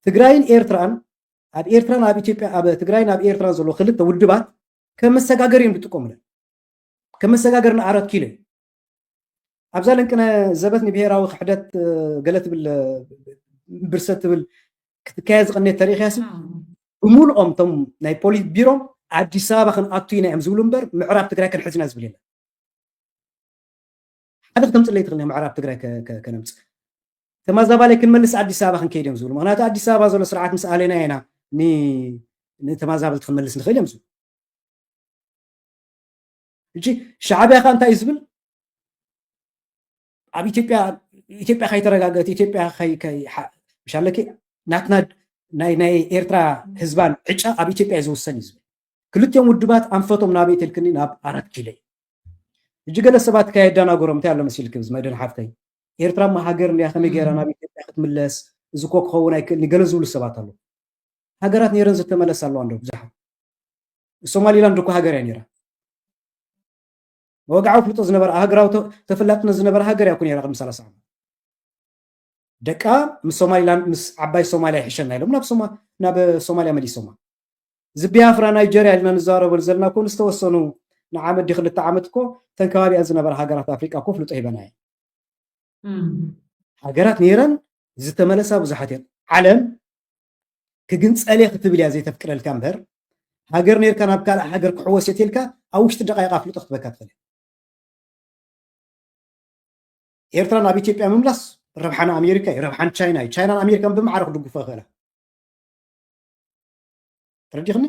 ትግራይን ኤርትራን ኣብ ኤርትራን ኣብ ኢትዮጵያ ኣብ ትግራይን ኣብ ኤርትራን ዘሎ ክልተ ውድባት ከም መሰጋገር እዮም ዝጥቀሙለን ከም መሰጋገር ንኣረት ኪሎ ኣብዛ ለንቅነ ዘበት ንብሄራዊ ክሕደት ገለ ትብል ብርሰት ትብል ክትካየድ ዝቐነት ታሪክያሲ ብምሉኦም ቶም ናይ ፖሊስ ቢሮ ኣዲስ ኣበባ ክንኣቱ ኢና እዮም ዝብሉ እምበር ምዕራብ ትግራይ ክንሕዝና ዝብል የለን ሓደ ክተምፅእ ለይትኽእል ምዕራብ ትግራይ ከነምፅእ ተመዛባላይ ክንመልስ ኣዲስ ኣበባ ክንከይድ እዮም ዝብሉ ምክንያቱ ኣዲስ ኣበባ ዘሎ ስርዓት ምስ ኣለና ኢና ንተመዛበልቲ ክንመልስ ንኽእል እዮም ዝብሉ እጂ ሻዕብያ ከዓ እንታይ እዩ ዝብል ኣብ ኢትዮጵያ ከይተረጋገት ኢትዮጵያ ምሻለኪ ናትና ናይ ኤርትራ ህዝባን ዕጫ ኣብ ኢትዮጵያ ዝውሰን እዩ ዝብል ክልቲኦም ውድባት ኣንፈቶም ናበይ ትልክኒ ናብ 4 ኪሎ እጂ ገለ ሰባት ካየዳናገሮም እንታይ ኣሎ መሲልክ ዝመደን ሓፍተይ ኤርትራ ሃገር እንድያ ከመይ ገይራ ናብ ኢትዮጵያ ክትምለስ እዚ ኮ ክኸውን ኣይክእልኒ ገለ ዝብሉ ሰባት ኣሎ ሃገራት ነይረን ዝተመለስ ኣለዋ እንዶ ብዙሓት ሶማሊላንድ እኮ ሃገር እያ ነይራ ወጋዓው ፍልጦ ዝነበረ ሃገራዊ ተፈላጥነት ዝነበረ ሃገር እያ እኮ ነይራ ቅድሚ 30 ዓመት ደቃ ምስ ሶማሊላንድ ምስ ዓባይ ሶማልያ ይሕሸና ኢሎም ናብ ሶማልያ መሊሶማ እዚ ቢያፍራ ናይጀርያ ኢልና ንዛረበሉ ዘለና ኮ ዝተወሰኑ ንዓመት ዲ 2 ዓመት እኮ ተንከባቢኣ ዝነበረ ሃገራት ኣፍሪቃ እኮ ፍልጦ ሂበና እየ ሃገራት ነይረን ዝተመለሳ ብዙሓት እየን ዓለም ክግንፀለ ክትብል እያ ዘይተፍቅደልካ እምበር ሃገር ነርካ ናብ ካልእ ሃገር ክሕወስ የትልካ ኣብ ውሽጢ ደቃይቃ ፍልጦ ክትበካ ትኽእል ኤርትራ ናብ ኢትዮጵያ ምምላስ ረብሓን ኣሜሪካ እዩ ረብሓን ቻይና እዩ ቻይናን ኣሜሪካን ብማዕረ ክድግፎ ይኽእላ ተረዲኽኒ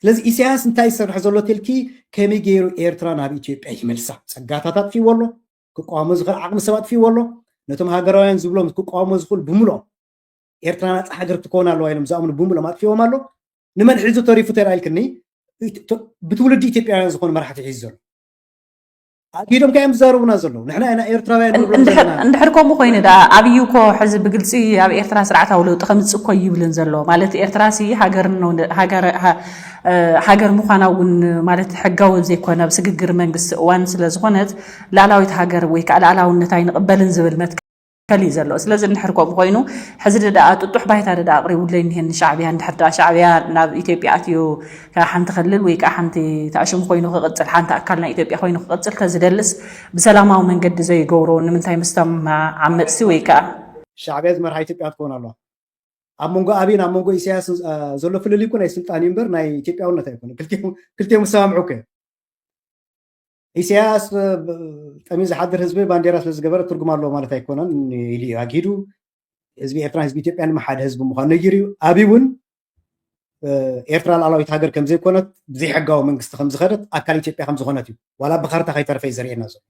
ስለዚ ኢሳያስ እንታይ ይሰርሕ ዘሎ ትልኪ ከመይ ገይሩ ኤርትራ ናብ ኢትዮጵያ ይመልሳ ፀጋታት ኣጥፊዎ ኣሎ ክቃወሞ ዝኽእል ዓቕሚ ሰብ ኣጥፊዎ ኣሎ ነቶም ሃገራውያን ዝብሎም ክቃወሞ ዝኽእል ብምሉኦም ኤርትራ ናፃ ሃገር ትኮን ኣለዋ ኢሎም ዝኣምኑ ብምሉኦም ኣጥፊዎም ኣሎ ንመን ሒዙ ተሪፉ ተራኢልክኒ ብትውልዲ ኢትዮጵያውያን ዝኾኑ መራሕቲ ሒዙ ዘሎ ኣኪዶም ካዮም ዝዛረቡና ዘለዉ ንሕና ኢና ኤርትራውያን እንድሕር ከምኡ ኮይኑ ዳ ኣብዩ ኮ ሕዚ ብግልፂ ኣብ ኤርትራ ስርዓታዊ ለውጢ ከምፅእ እኮ ይብልን ዘሎ ማለት ኤርትራ ሲ ሃገር ምዃና እውን ማለት ሕጋዊ ዘይኮነ ብስግግር መንግስቲ እዋን ስለ ዝኾነት ላዕላዊት ሃገር ወይ ከዓ ላዕላውነት ኣይንቕበልን ዝብል መትከል እዩ ዘሎ ስለዚ እንድሕር ከምኡ ኮይኑ ሕዚ ደኣ ጥጡሕ ባይታ ደኣ ኣቕሪቡለይ እኒሄ ንሻዕብያ እንድሕር ዳ ሻዕብያ ናብ ኢትዮጵያ ኣትዩ ሓንቲ ክልል ወይ ከዓ ሓንቲ ተኣሽሙ ኮይኑ ክቕፅል ሓንቲ ኣካል ናይ ኢትዮጵያ ኮይኑ ክቕፅል ተዝደልስ ብሰላማዊ መንገዲ ዘይገብሮ ንምንታይ ምስቶም ዓመፅቲ ወይ ከዓ ሻዕብያ ዝመርሓ ኢትዮጵያ ትኮን ኣለዋ ኣብ መንጎ ኣብይን ኣብ መንጎ ኢሳያስ ዘሎ ፍልል ይኩን ናይ ስልጣን እምበር ናይ ኢትዮጵያውነት ኣይኮነ ክልቲኦም ዝሰማምዑ ከ ኢሳያስ ጠሚዝ ሓድር ህዝቢ ባንዴራ ስለ ዝገበረ ትርጉም ኣለዎ ማለት ኣይኮነን ኢሉ ኣጊዱ ህዝቢ ኤርትራን ህዝቢ ኢትዮጵያን ድማ ሓደ ህዝቢ ምዃኑ ነጊሩ ኣብይ እውን ኤርትራ ላዕላዊት ሃገር ከም ዘይኮነት ብዘይሕጋዊ መንግስቲ ከም ዝኸደት ኣካል ኢትዮጵያ ከም ዝኾነት እዩ ዋላ ብካርታ ከይተረፈ እዩ ዘርእየና ዘሎ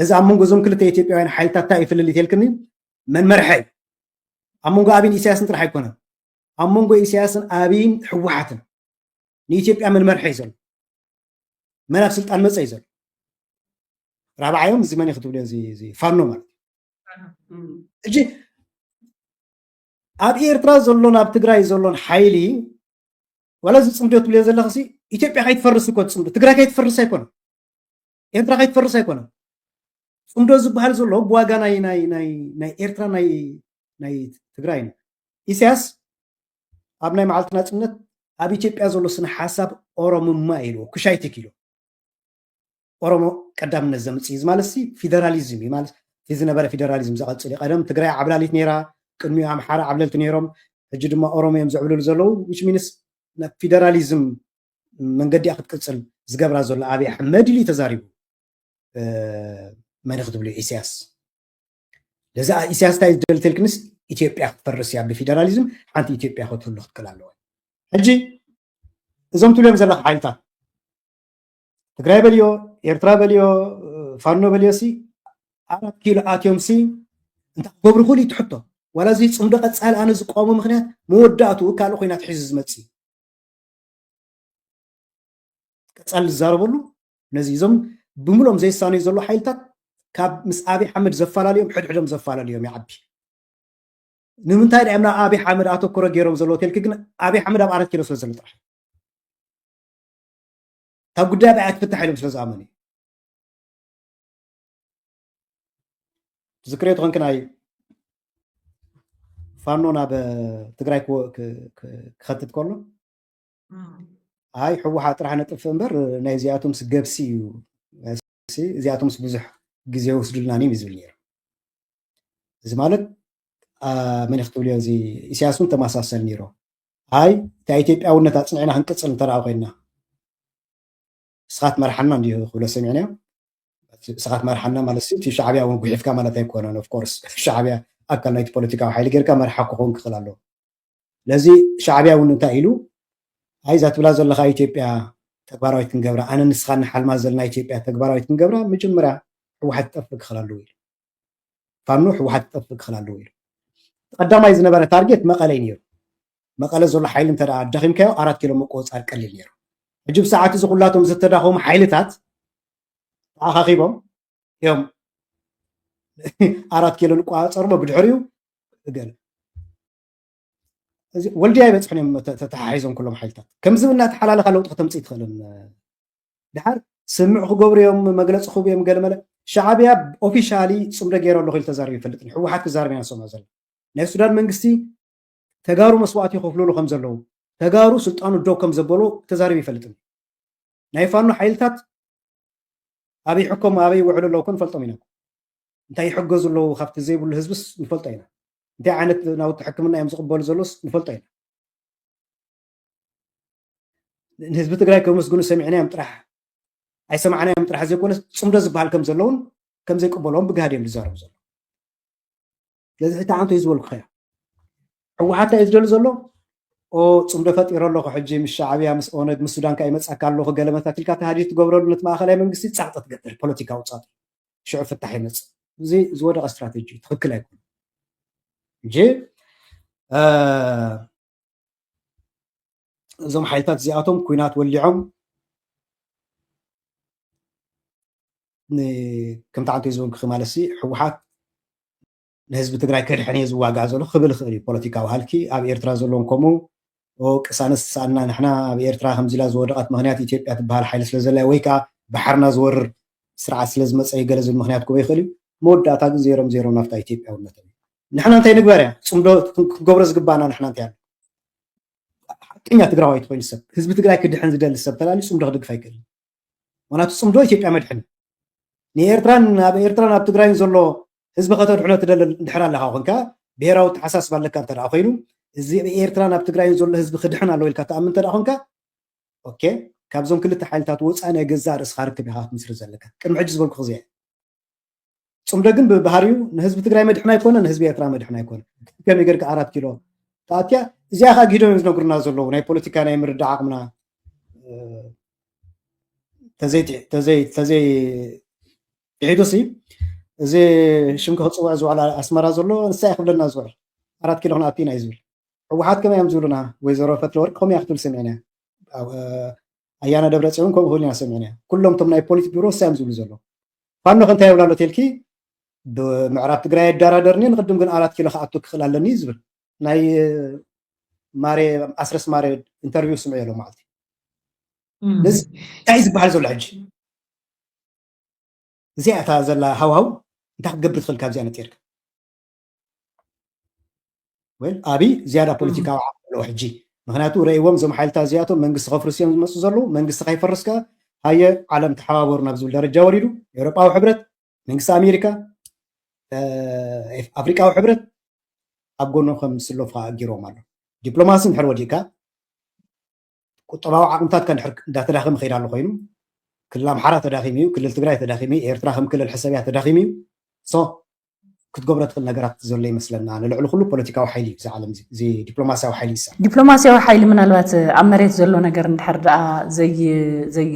ለዚ ኣብ መንጎ እዞም ክልተ ኢትዮጵያውያን ሓይልታት እንታይ ይፍልል ይተልክኒ መንመርሐ እዩ ኣብ መንጎ ኣብይን ኢሳያስን ጥራሕ ኣይኮነን ኣብ መንጎ ኢሳያስን ኣብይን ሕወሓትን ንኢትዮጵያ መንመርሐ እዩ ዘሎ መን ኣብ ስልጣን መፀ እዩ ዘሎ ራብዓዮም እዚ መን ክትብልዮ እዚ ፋኖ ማለት እዩ ኣብ ኤርትራ ዘሎን ኣብ ትግራይ ዘሎን ሓይሊ ወላ እዚ ፅምዶ ትብልዮ ዘለኹ ኢትዮጵያ ከይትፈርስ እኮ ፅምዶ ትግራይ ከይትፈርስ ኣይኮነን ኤርትራ ከይትፈርስ ኣይኮነን ፅምዶ ዝበሃል ዘሎ ብዋጋ ናይ ኤርትራ ናይ ትግራይ ነው ኢሳያስ ኣብ ናይ መዓልቲ ናፅነት ኣብ ኢትዮጵያ ዘሎ ስነ ሓሳብ ኦሮሞማ ኢሉ ኩሻይቲክ ኢሉ ኦሮሞ ቀዳምነት ዘምፅእ እዩ ማለት ፌደራሊዝም እዩ ማለት እዚ ዝነበረ ፌደራሊዝም ዘቐፅል እዩ ቀደም ትግራይ ዓብላሊት ነይራ ቅድሚኡ ኣምሓራ ዓብለልቲ ነይሮም ሕጂ ድማ ኦሮሞ እዮም ዝዕብልሉ ዘለዉ ዊች ሚንስ ፌደራሊዝም መንገዲ ክትቅፅል ዝገብራ ዘሎ ኣብይ ኣሕመድ ኢሉ ተዛሪቡ መን ክትብሉ ኢሳያስ ለዛ ኢሳያስ እንታይ ዝደል ተልክንስ ኢትዮጵያ ክትፈርስ እያ ብፌደራሊዝም ሓንቲ ኢትዮጵያ ክትህሉ ክትክእል ኣለዋ ሕጂ እዞም ትብልዮም ዘለኹ ሓይልታት ትግራይ በልዮ ኤርትራ በልዮ ፋኖ በልዮ ኣራት ኪሎ ኣትዮም እንታይ ክገብሩ ክእሉ እዩ ትሕቶ ዋላ እዚ ፅምዶ ቀፃሊ ኣነ ዝቆሙ ምክንያት መወዳእትኡ ካልእ ኮይናት ሒዙ ዝመፅእ ቀፃሊ ዝዛረበሉ ነዚ እዞም ብምሎም ዘይሳነዩ ዘሎ ሓይልታት ካብ ምስ ኣብይ ሓመድ ዘፈላለዮም ሕድሕዶም ዘፈላለዮም ይዓቢ ንምንታይ ዳ ናብ ኣብይ ሓመድ ኣተኮረ ገይሮም ዘለዎ ተልክ ግን ኣብይ ሓመድ ኣብ 4 ኪሎ ስለ ዘሎ ጥራሕ ካብ ጉዳይ ኣብይ ክትፍታሕ ኢሎም ስለ ዝኣመኑ እዩ ዝክሬቱ ኮንክ ናይ ፋኖ ናብ ትግራይ ክኸትት ከሎ ኣይ ሕወሓት ጥራሕ ነጥፍ እምበር ናይ እዚኣቶምስ ገብሲ እዩ እዚኣቶምስ ብዙሕ ግዜ ወስዱልናኒ እዩ ዝብል ነይሩ እዚ ማለት መን ክትብልዮ እዚ ኢሳያስ እውን ተመሳሰል ነይሮ ኣይ እታ ኢትዮጵያውነት ኣፅኒዕና ክንቅፅል እንተደኣ ኮይና ስኻት መርሓና እንዲሁ ክብሎ ሰሚዕናዮ ስኻት መርሓና ማለት እቲ ሻዕብያ እውን ጉሒፍካ ማለት ኣይኮነን ኦፍኮርስ ሻዕብያ ኣካል ናይቲ ፖለቲካዊ ሓይሊ ጌርካ መርሓ ክኾን ክኽእል ኣለዎ ለዚ ሻዕብያ እውን እንታይ ኢሉ ኣይ እዛ ትብላ ዘለካ ኢትዮጵያ ተግባራዊት ክንገብራ ኣነ ንስኻ ንሓልማ ዘለና ኢትዮጵያ ተግባራዊት ክንገብራ መጀመርያ ሕወሓት ክጠፍእ ክኽእል ኣለዎ ኢሉ ፋኖ ሕወሓት ክጠፍእ ክኽእል ኣለዎ ኢሉ ቀዳማይ ዝነበረ ታርጌት መቐለ እዩ ነይሩ መቐለ ዘሎ ሓይሊ እንተ ደኣ ኣዳኺምካዮ 4 ኪሎ ምቁፅፃር ቀሊል ነይሩ ሕጂ ብሰዓት እዚ ኩላቶም ዝተዳኸሙ ሓይልታት ተኣኻኺቦም እዮም 4 ኪሎ ንቋፀርሞ ብድሕሪኡ ገለ ወልድያ ይበፅሑን እዮም ተተሓሒዞም ኩሎም ሓይልታት ከምዚ እናተሓላለኻ ለውጢ ክተምፅእ ይትኽእልን ድሓር ስምዕ ክገብሩ እዮም መግለፂ ክህቡ እዮም ገለ መለ ሻዕብያ ኦፊሻሊ ፅምዶ ገይረ ኣለኹ ኢሉ ተዛሪቡ ይፈልጥን ሕወሓት ክዛረብ ኢና ንሰምዖ ዘለና ናይ ሱዳን መንግስቲ ተጋሩ መስዋዕቲ ይኸፍልሉ ከም ዘለዉ ተጋሩ ስልጣኑ ደው ከም ዘበሎ ተዛሪቡ ይፈልጥን ናይ ፋኖ ሓይልታት ኣብይ ሕኮም ኣብይ ውዕሉ ኣለዉ ኮ ንፈልጦም ኢና እንታይ ይሕገዙ ኣለዉ ካብቲ ዘይብሉ ህዝብስ ንፈልጦ ኢና እንታይ ዓይነት ናውቲ ሕክምና እዮም ዝቕበሉ ዘሎስ ንፈልጦ ኢና ንህዝቢ ትግራይ ከመስግኑ ሰሚዕና እዮም ጥራሕ ኣይሰማዕና እዮም ጥራሕ ዘይኮነስ ፅምዶ ዝበሃል ከም ዘለውን ከም ዘይቅበሎዎም ብግሃድ እዮም ዝዛረቡ ዘሎ ስለዚ ሕቲ ዓንቶ እዩ ዝበልኩ ኸያ ሕወሓት እንታይ እዩ ዝደሊ ዘሎ ፅምዶ ፈጢሮ ኣለኹ ሕጂ ምስ ሻዕብያ ምስ ኦነግ ምስ ሱዳን ካ ይመፃካ ኣለኹ ገለመታት ኢልካ ተሃዲድ ትገብረሉ ነቲ ማእኸላይ መንግስቲ ፃዕፀ ትገጥር ፖለቲካ ውፃጥ ሽዑ ፍታሕ ይመፅእ እዚ ዝወደቐ ስትራቴጂ ትክክል ኣይኮነ እንጂ እዞም ሓይልታት እዚኣቶም ኩናት ወሊዖም ከምቲ ዓንቶ እዩ ዝበልኩ ማለት ሕወሓት ንህዝቢ ትግራይ ከድሕን እየ ዝዋጋእ ዘሎ ክብል ክእል እዩ ፖለቲካዊ ሃልኪ ኣብ ኤርትራ ዘለዎም ከምኡ ቅሳነስ ተሳእልና ንሕና ኣብ ኤርትራ ከምዚ ኢላ ዝወደቐት ምክንያት ኢትዮጵያ ትበሃል ሓይሊ ስለ ዘላ ወይ ከዓ ባሕርና ዝወርር ስርዓት ስለ ዝመፀ ገለ ዝብል ምክንያት ክበ ይኽእል እዩ መወዳእታ ግን ዜሮም ናብታ ኢትዮጵያውነት እዩ ንሕና እንታይ ንግበር እያ ፅምዶ ክገብሮ ዝግባእና ንሕና እንታይ ኣለ ሓቀኛ ትግራዋይት ኮይኑ ሰብ ህዝቢ ትግራይ ክድሕን ዝደሊ ሰብ ተላልዩ ፅምዶ ክድግፍ ኣይክእልን ምክንያቱ ፅምዶ ኢትዮጵያ መድሕን ንኤርትራን ኣብ ኤርትራን ኣብ ትግራይን ዘሎ ህዝቢ ከተድሕኖ ትደሊ እንድሕር ኣለካ ኮንካ ብሄራዊ ተሓሳስባ ኣለካ እንተ ደኣ ኮይኑ እዚ ኤርትራን ኣብ ትግራይን ዘሎ ህዝቢ ክድሕን ኣለዎ ኢልካ ተኣምን እንተ ደኣ ኮንካ ኦኬ ካብዞም ክልተ ሓይልታት ወፃኢ ናይ ገዛእ ርእስኻ ርክብ ኢኻ ክትምስርት ዘለካ ቅድሚ ሕጂ ዝበልኩ ክዚያ ፅምዶ ግን ብባህሪኡ ንህዝቢ ትግራይ መድሕና ኣይኮነ ንህዝቢ ኤርትራ መድሕና ኣይኮነ ከመይ ጌርካ 4 ኪሎ ተኣትያ እዚኣ ካ ጊዶም እዮም ዝነግሩና ዘለዉ ናይ ፖለቲካ ናይ ምርዳዕ ዓቕምና ተዘይ ይሒዱሲ እዚ ሽምከ ክፅውዕ ዝውዕል ኣስመራ ዘሎ ንሳ ይክብለና ዝውዕል 4 ኪሎ ክንኣቱ ኢና እዩ ዝብል ሕወሓት ከመይ እዮም ዝብሉና ወይዘሮ ፈትለወርቅ ከምኡ እያ ክትብል ሰሚዕና ኣያና ደብረፅዮን ከምኡ ክብሉ ኢና ሰሚዕና ኩሎም እቶም ናይ ፖሊት ቢሮ ሳ እዮም ዝብሉ ዘሎ ፋኖ ከንታይ ይብላ ኣሎ ቴልኪ ብምዕራብ ትግራይ ኣደራደርኒ ንቅድም ግን 4 ኪሎ ክኣቱ ክኽእል ኣለኒ እዩ ዝብል ናይ ማሬ ኣስረስ ማሬ ኢንተርቪው ስምዑ የሎ ማለት እዩ ነዚ እንታይ ዝበሃል ዘሎ ሕጂ እዚኣ እታ ዘላ ሃዋው እንታይ ክትገብር ትኽእል ካብዚኣ ነፂርካ ወይ ኣብይ ዝያዳ ፖለቲካዊ ዓቕሚ ኣለዎ ሕጂ ምክንያቱ ረእይዎም እዞም ሓይልታት እዚኣቶም መንግስቲ ከፍርስ እዮም ዝመፁ ዘለዉ መንግስቲ ከይፈርስካ ሃየ ዓለም ተሓባበሩ ናብ ዝብል ደረጃ ወሪዱ ኤውሮጳዊ ሕብረት መንግስቲ ኣሜሪካ ኣፍሪቃዊ ሕብረት ኣብ ጎኖም ከም ዝስለፉ ኣጊሮም ኣሎ ዲፕሎማሲ እንድሕር ወዲእካ ቁጠባዊ ዓቕምታትካ እንዳተዳኸመ ከይዳ ኣሎ ኮይኑ ክልል ኣምሓራ ተዳኺሙ እዩ ክልል ትግራይ ተዳኺሙ እዩ ኤርትራ ከም ክልል ሕሰብያ ተዳኺሙ እዩ ሶ ክትገብሮ ትኽእል ነገራት ዘሎ ይመስለና ንልዕሊ ኩሉ ፖለቲካዊ ሓይሊ እዩ እዚ ዓለም እዚ ዲፕሎማስያዊ ሓይሊ ይስራሕ ዲፕሎማስያዊ ሓይሊ ምናልባት ኣብ መሬት ዘሎ ነገር እንድሕር ደኣ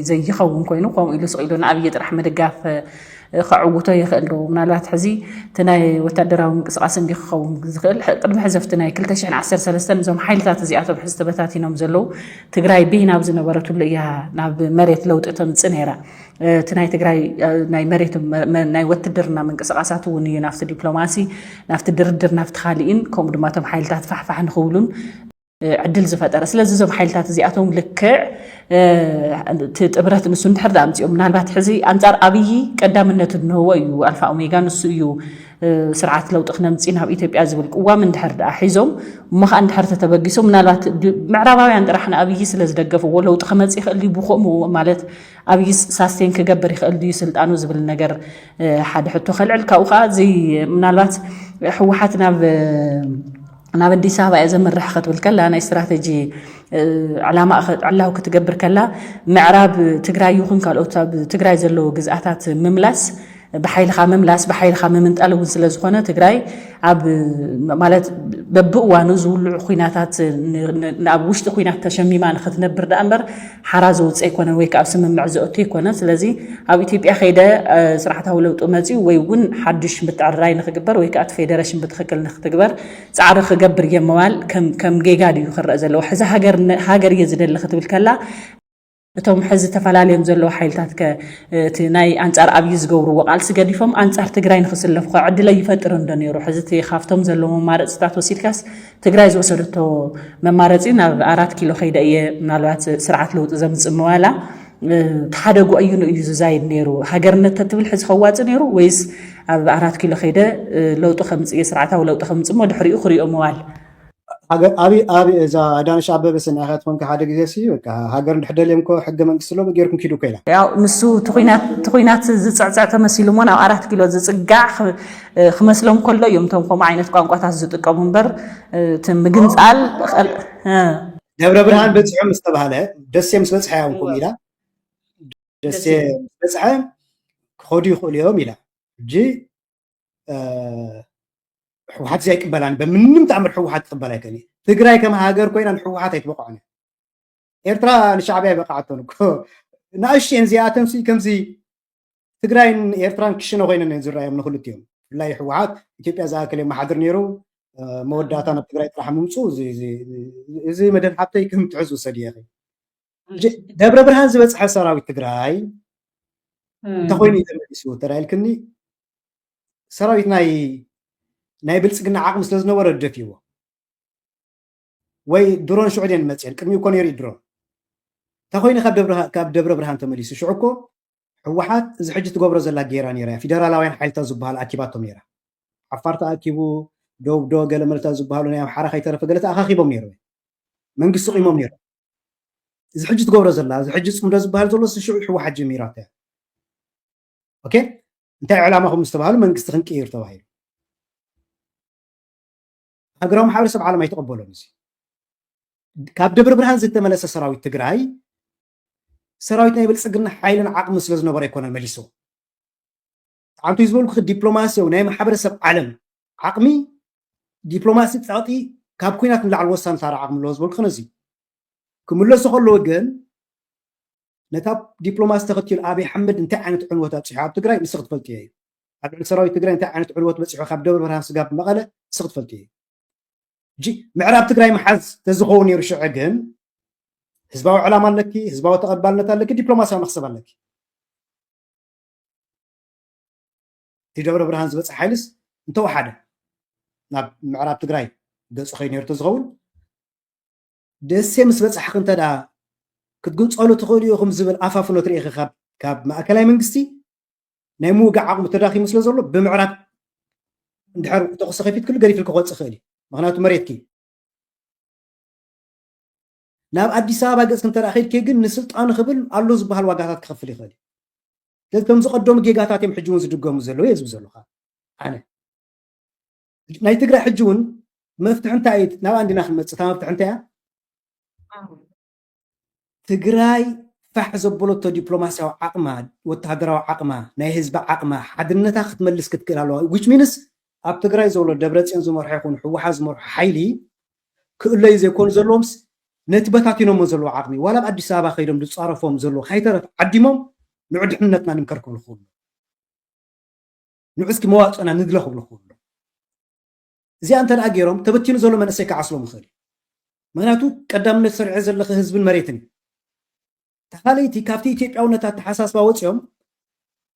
ዘይኸውን ኮይኑ ከምኡ ኢሉ ስቕ ኢሉ ንኣብየ ጥራሕ ምድጋፍ ክዕውቶ ይኽእል ዶ ምናልባት ሕዚ እቲ ናይ ወታደራዊ ምንቅስቃስ እንዲ ክኸውን ዝኽእል ቅድሚ ሕዘፍቲ ናይ 2013 እዞም ሓይልታት እዚኣቶም ሕዚ ተበታቲኖም ዘለዉ ትግራይ ብሂናብ ዝነበረትሉ እያ ናብ መሬት ለውጢ ተምፅእ ነይራ እቲ ናይ ትግራይ ናይ መሬት ናይ ወትድርና ምንቅስቃሳት እውን እዩ ናብቲ ዲፕሎማሲ ናብቲ ድርድር ናብቲ ካሊእን ከምኡ ድማ እቶም ሓይልታት ፋሕፋሕ ንኽብሉን ዕድል ዝፈጠረ ስለዚ እዞም ሓይልታት እዚኣቶም ልክዕ እቲ ጥምረት ንሱ እንድሕር ዳ ኣምፂኦም ምናልባት ሕዚ ኣንፃር ኣብይ ቀዳምነት ንህቦ እዩ ኣልፋ ኦሜጋ ንሱ እዩ ስርዓት ለውጢ ክነምፂ ናብ ኢትዮጵያ ዝብል ቅዋም እንድሕር ዳ ሒዞም እሞ ከዓ እንድሕር ተተበጊሶም ምናልባት ምዕራባውያን ጥራሕ ንኣብይ ስለ ዝደገፍዎ ለውጢ ክመፅ ይኽእል እዩ ብከምኡ ማለት ኣብይ ሳስቴን ክገብር ይኽእል ድዩ ስልጣኑ ዝብል ነገር ሓደ ሕቶ ከልዕል ካብኡ ከዓ እዚ ምናልባት ሕወሓት ናብ ኣዲስ ኣበባ እያ ዘመርሕ ክትብል ከላ ናይ ስትራቴጂ ዕላማ ዕላው ክትገብር ከላ ምዕራብ ትግራይ ይኹን ካልኦት ኣብ ትግራይ ዘለዉ ግዝኣታት ምምላስ بحيلها مملاس بحيلها ممنطال እውን ስለ ዝኾነ ትግራይ ኣብ ማለት በብእዋኑ ዝውሉ ኹይናታት ናብ ውሽጢ ኹይናት ተሸሚማ ንኽትነብር ዳ እምበር ሓራዝ ውፅእ ኣይኮነን ወይ ከዓ ስምምዕ ዘእቱ ኣይኮነን ስለዚ ኣብ ኢትዮጵያ ከይደ ስርዓታዊ ለውጢ መፅኡ ወይ እውን ሓድሽ ምትዕርራይ ንኽግበር ወይ ከዓ ፌደሬሽን ብትኽክል ንኽትግበር ፃዕሪ ክገብር የመዋል ከም ጌጋ ድዩ ክረአ ዘለዎ ሕዚ ሃገር እየ ዝደሊ ክትብል ከላ እቶም ሕዚ ተፈላለዮም ዘለዎ ሓይልታት ናይ ኣንጻር ኣብይ ዝገብርዎ ቃልሲ ገዲፎም ኣንጻር ትግራይ ንኽስለፉ ዕድለ ይፈጥር እንዶ ነይሩ ሕዚ ካብቶም ዘለዎ መማረፅታት ወሲድካስ ትግራይ ዝወሰደቶ መማረፂ ናብ 4 ኪሎ ከይደ እየ ምናልባት ስርዓት ለውጢ ዘምፅእ መዋላ ተሓደጉ እዩ ዝዛይድ ነይሩ ሃገርነት ተትብል ሕዚ ከዋፅእ ነይሩ ወይስ ኣብ 4 ኪሎ ከይደ ለውጢ ከምፅእ ስርዓታዊ ለውጢ ከምፅእ ሞ ድሕሪኡ ክሪኦ መዋል أبي إذا أدانش عبّة بس إن أخذت منك حدا جزاسي هاجر نحدل يمكو حق من كسلو بجيركم كيلو كيلا. يا نسو تخينات زت تمثيل منا 4 كيلو زتقع خمسلهم كله يوم تمكم عينت قام قطع زت كمنبر تم جنس قال دبر برهان بتصحى مستبهله دسي مسبصحى يومكم إلى دسي مسبصحى خدي اليوم إلى جي حوحات زي قبلان بمنم تعمل حوحات قبلها كني تقراي كما هاجر كوين الحوحات يتوقعنا إيرترا الشعبية بقعتهم ناقش انزياتهم سي كم زي تقراي إيرترا كشنو غينا ننزل رايهم نخل اليوم لا حوحات إثيوبيا زاكل ما حضر نيرو موداتنا بتقراي تراح ممصو زي مدن حتى يكم تعزو صديقي دبر برهان زي بصح سراوي تقراي تخويني تمسو ترى الكني سراويتنا ناي بلصقنا عقم سلازنور الدفيو وي درون سعوديين مصين قدمي يكون يري درون تخويني كاب دبر برهان تمليس شعكو حوحات اذا حجت غبر زلا غيران يرا فيدرالاوين حيلتا زبال اكيباتهم يرا عفارتا اكيبو دو قلملتا زبالو نيا حرخ يترف قلت اخيبهم يرا منقص قيمهم يرا اذا حجت غبر زلا اذا حجت صمد زبال زلو شو حوحات جميرات اوكي انت علامهم مستبهل منقص خنقير توهيل هاجرهم حارس بعالم يتقبلون زي كاب دبر برهان زي تملس سراوي تግራይ ሰራዊትና ይብልጽግና ሓይልን ዓቕሚ ስለ ዝነበረ ኣይኮነን መሊሶ አንቱ ይዝበልኩ ዲፕሎማሲያዊ ናይ ማሕበረሰብ ዓለም ዓቕሚ ዲፕሎማሲ ፃውጢ ካብ ኩናት ንላዕሊ ወሳኒ ታራ ዓቕሚ ኣለዎ ዝበልኩ ነዚ ክምለሶ ከለዎ ግን ነታ ዲፕሎማሲ ተኸቲሉ ኣብይ ኣሕመድ እንታይ ዓይነት ዕንወት ኣብፅሑ ኣብ ትግራይ ንስ ክትፈልጥ እየ እዩ ኣብ ልዕሊ ሰራዊት ትግራይ እንታይ ዓይነት ዕንወት በፂሑ ካብ ደብረ ብርሃን ስጋብ መቐለ ንስ ክትፈልጥ እየ እጂ ምዕራብ ትግራይ መሓዝ ተዝኸውን ነይሩ ሽዑ ግን ህዝባዊ ዕላማ ኣለኪ ህዝባዊ ተቐባልነት ኣለኪ ዲፕሎማሲያዊ መክሰብ ኣለኪ እቲ ደብረ ብርሃን ዝበፅሕ ሓይልስ እንተወሓደ ናብ ምዕራብ ትግራይ ገፁ ኸይ ነይሩ ተዝኸውን ደሴ ምስ በፅሕኺ እንተ ደኣ ክትግንፀሉ ትኽእሉ ኢኹም ዝብል ኣፋፍኖ ትርኢ ካብ ማእከላይ መንግስቲ ናይ ምውጋዕ ዓቕሙ ተዳኺሙ ስለ ዘሎ ብምዕራብ እንድሕር ተቑሲ ከፊትክሉ ገሪፍል ክወፅእ ክእል እዩ ምክንያቱ መሬትኪ ናብ ኣዲስ ኣበባ ገፅክ እንተ ደኣ ከይድከ ግን ንስልጣኑ ክብል ኣሎ ዝበሃል ዋጋታት ክኸፍል ይኽእል እዩ ስለዚ ከም ዝቐደሙ ጌጋታት እዮም ሕጂ እውን ዝድገሙ ዘለዉ እየ ዝብል ዘለካ ኣነ ናይ ትግራይ ሕጂ እውን መፍትሒ እንታይ እዩ ናብ ኣንዲና ክንመፅእ እታ መፍትሒ እንታይ እያ ትግራይ ፋሕ ዘበለቶ ዲፕሎማስያዊ ዓቕማ ወተሃደራዊ ዓቕማ ናይ ህዝቢ ዓቕማ ሓድነታ ክትመልስ ክትክእል ኣለዋ ዊች ሚንስ ኣብ ትግራይ ዘሎ ደብረፅዮን ዝመርሖ ይኹን ሕወሓት ዝመርሖ ሓይሊ ክእለዩ ዘይኮኑ ዘለዎምስ ነቲ በታቲኖሞ ዘለዎ ዓቕሚ ዋላ ኣብ ኣዲስ ኣበባ ከይዶም ዝፃረፎም ዘለዎ ካይተረፍ ዓዲሞም ንዑ ድሕንነትና ንምከር ክብሉ ክብሉ ንዑ እስኪ መዋፅና ንድለ ክብሉ ክብሉ እዚኣ እንተ ደኣ ገይሮም ተበቲኑ ዘሎ መንእሰይ ክዓስሎም ይኽእል ምክንያቱ ቀዳምነት ሰሪዐ ዘለኸ ህዝብን መሬትን ተኻለይቲ ካብቲ ኢትዮጵያውነታት ተሓሳስባ ወፂኦም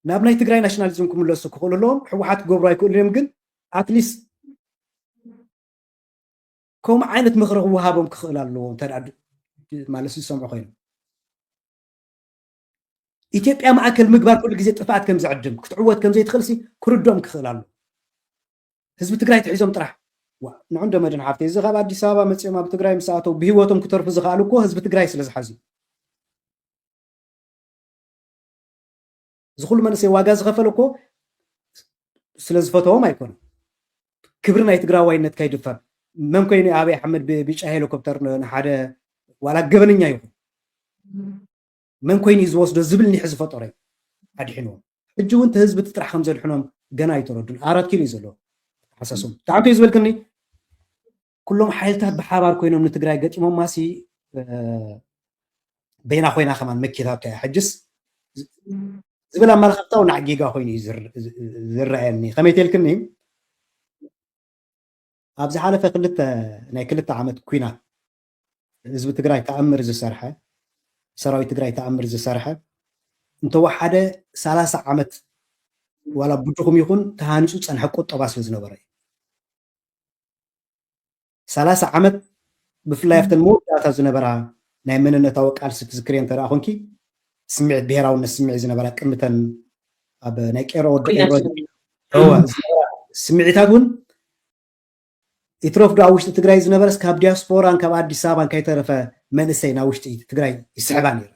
ናብ ናይ ትግራይ ናሽናሊዝም ክምለሱ ክኽእሉ ኣለዎም ሕወሓት ክገብሩ ኣይክእሉ እዮም ግን ኣትሊስት ከምኡ ዓይነት ምክሪ ክወሃቦም ክኽእል ኣለዎ እንተ ደኣ ማለት ዝሰምዑ ኮይኖም ኢትዮጵያ ማእከል ምግባር ኩሉ ግዜ ጥፍኣት ከም ዝዕድም ክትዕወት ከም ዘይትኽእልሲ ክርድኦም ክኽእል ኣሎ ህዝቢ ትግራይ ትሒዞም ጥራሕ ንዑ እንደ መድን ሓፍተ እዚ ካብ ኣዲስ ኣበባ መፅኦም ኣብ ትግራይ ምስ ኣተው ብሂወቶም ክተርፉ ዝኽኣሉ እኮ ህዝቢ ትግራይ ስለ ዝሓዙ እዚ ኩሉ መንእሰይ ዋጋ ዝኸፈለ እኮ ስለ ዝፈተዎም ኣይኮነን ክብሪ ናይ ትግራዋይነት ከይድፈር መን ኮይኑ ኣብይ ኣሕመድ ብቢጫ ሄሊኮፕተር ንሓደ ዋላ ገበነኛ ይኹን መን ኮይኑ እዩ ዝወስዶ ዝብል ኒሕ ዝፈጠሮ እዩ ኣድሒንዎም ሕጂ እውን እቲ ህዝቢ ጥራሕ ከም ዘድሕኖም ገና ኣይተረዱን 4 ኪሎ እዩ ዘለዎ ሓሳሶም ብጣዕሚ እዩ ዝብልክኒ ኩሎም ሓይልታት ብሓባር ኮይኖም ንትግራይ ገጢሞም ማሲ በይና ኮይና ከማን መኬታት እያ ሕጅስ ዝብል ኣመላኽታው ናብ ጌጋ ኮይኑ እዩ ዝረአየኒ ከመይ ተልክኒ ኣብ ዝሓለፈ ናይ 2 ዓመት ኩናት ህዝቢ ትግራይ ተኣምር ዝሰርሐ ሰራዊት ትግራይ ተኣምር ዝሰርሐ እንተወሓደ 30 ዓመት ዋላ ብድኹም ይኹን ተሃኒፁ ፀንሐ ቁጠባ ስለ ዝነበረ እዩ 30 ዓመት ብፍላይ ኣብተን መወዳእታ ዝነበራ ናይ መንነታዊ ቃልሲ ትዝክር እየ እንተ ደኣ ኮንኪ ስምዒት ብሄራውነት ስምዒት ዝነበራ ቅድሚተን ኣብ ናይ ቄሮ ወዲ ስምዒታት እውን ይትረፍዶ ኣብ ውሽጢ ትግራይ ዝነበረስ ካብ ዲያስፖራን ካብ ኣዲስ ኣበባን ከይተረፈ መንእሰይ ናብ ውሽጢ ትግራይ ይስሕባ ነይረ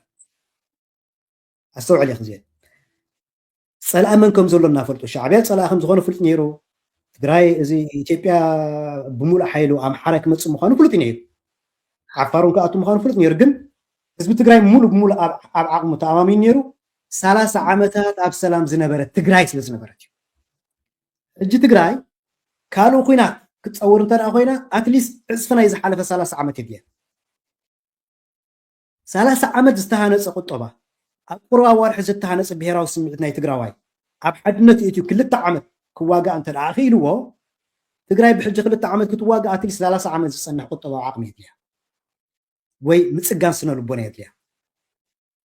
ኣስተውዕል እየ ክዝየ ፀላእ መን ከም ዘሎ እናፈልጡ ሻዕብያ ፀላእ ከም ዝኾነ ፍሉጥ ነይሩ ትግራይ እዚ ኢትዮጵያ ብምሉእ ሓይሉ ኣምሓራ ክመፅእ ምዃኑ ፍሉጥ እዩ ነይሩ ዓፋሩን ክኣቱ ምዃኑ ፍሉጥ ነይሩ ግን ህዝቢ ትግራይ ሙሉእ ብምሉእ ኣብ ዓቕሙ ተኣማሚኑ ነይሩ 30 ዓመታት ኣብ ሰላም ዝነበረት ትግራይ ስለ ዝነበረት እዩ ሕጂ ትግራይ ካልእ ኩናት ክትፀውር እንተ ደኣ ኮይና ኣትሊስት ዕፅፍናይ ዝሓለፈ 30 ዓመት እየ 30 ዓመት ዝተሃነፀ ቁጠባ ኣብ ቁርባ ዋርሒ ዝተሃነፀ ብሄራዊ ስምዒት ናይ ትግራዋይ ኣብ ሓድነት እትዩ 2 ዓመት ክዋጋእ እንተ ደኣ ክኢልዎ ትግራይ ብሕጂ 2 ዓመት ክትዋጋእ ኣትሊስት 30 ዓመት ዝፀንሕ ቁጠባዊ ዓቕሚ የድልያ ወይ ምፅጋን ስነ ልቦና የድልያ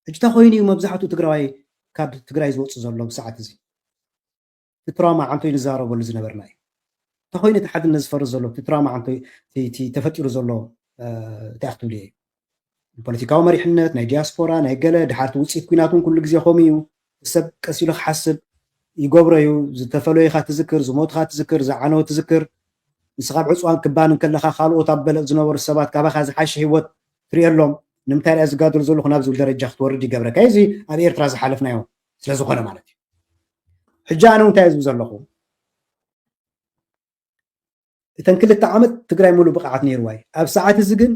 ሕጂ እንታይ ኮይኑ እዩ መብዛሕትኡ ትግራዋይ ካብ ትግራይ ዝወፁ ዘሎ ብሰዓት እዚ እቲ ትራውማ ዓንቶ ንዛረበሉ ዝነበርና እዩ እንታይ ኮይኑ እቲ ሓድነት ዝፈርስ ዘሎ እቲ ትራውማ ዓንቶ ተፈጢሩ ዘሎ እንታይ ክትብሉ እዩ ፖለቲካዊ መሪሕነት ናይ ዲያስፖራ ናይ ገለ ድሓርቲ ውፅኢት ኩናት እውን ኩሉ ግዜ ከምኡ እዩ ሰብ ቀስ ኢሉ ክሓስብ ይገብሮ እዩ ዝተፈለዩካ ትዝክር ዝሞትካ ትዝክር ዝዓነወ ትዝክር ንስኻ ብዕፅዋን ክባንን ከለካ ካልኦት ኣብ በለፅ ዝነበሩ ሰባት ካባካ ዝሓሸ ሂወት ትሪአሎም ንምንታይ ሪኣ ዝጋደሉ ዘለኹ ናብ ዝብል ደረጃ ክትወርድ ይገብረካ እዚ ኣብ ኤርትራ ዝሓለፍናዮ ስለዝኾነ ማለት እዩ ሕጂ ኣነ እንታይ ዝብል ዘለኹ እተን 2 ዓመት ትግራይ ሙሉእ ብቕዓት ነይርዋ እዩ ኣብ ሰዓት እዚ ግን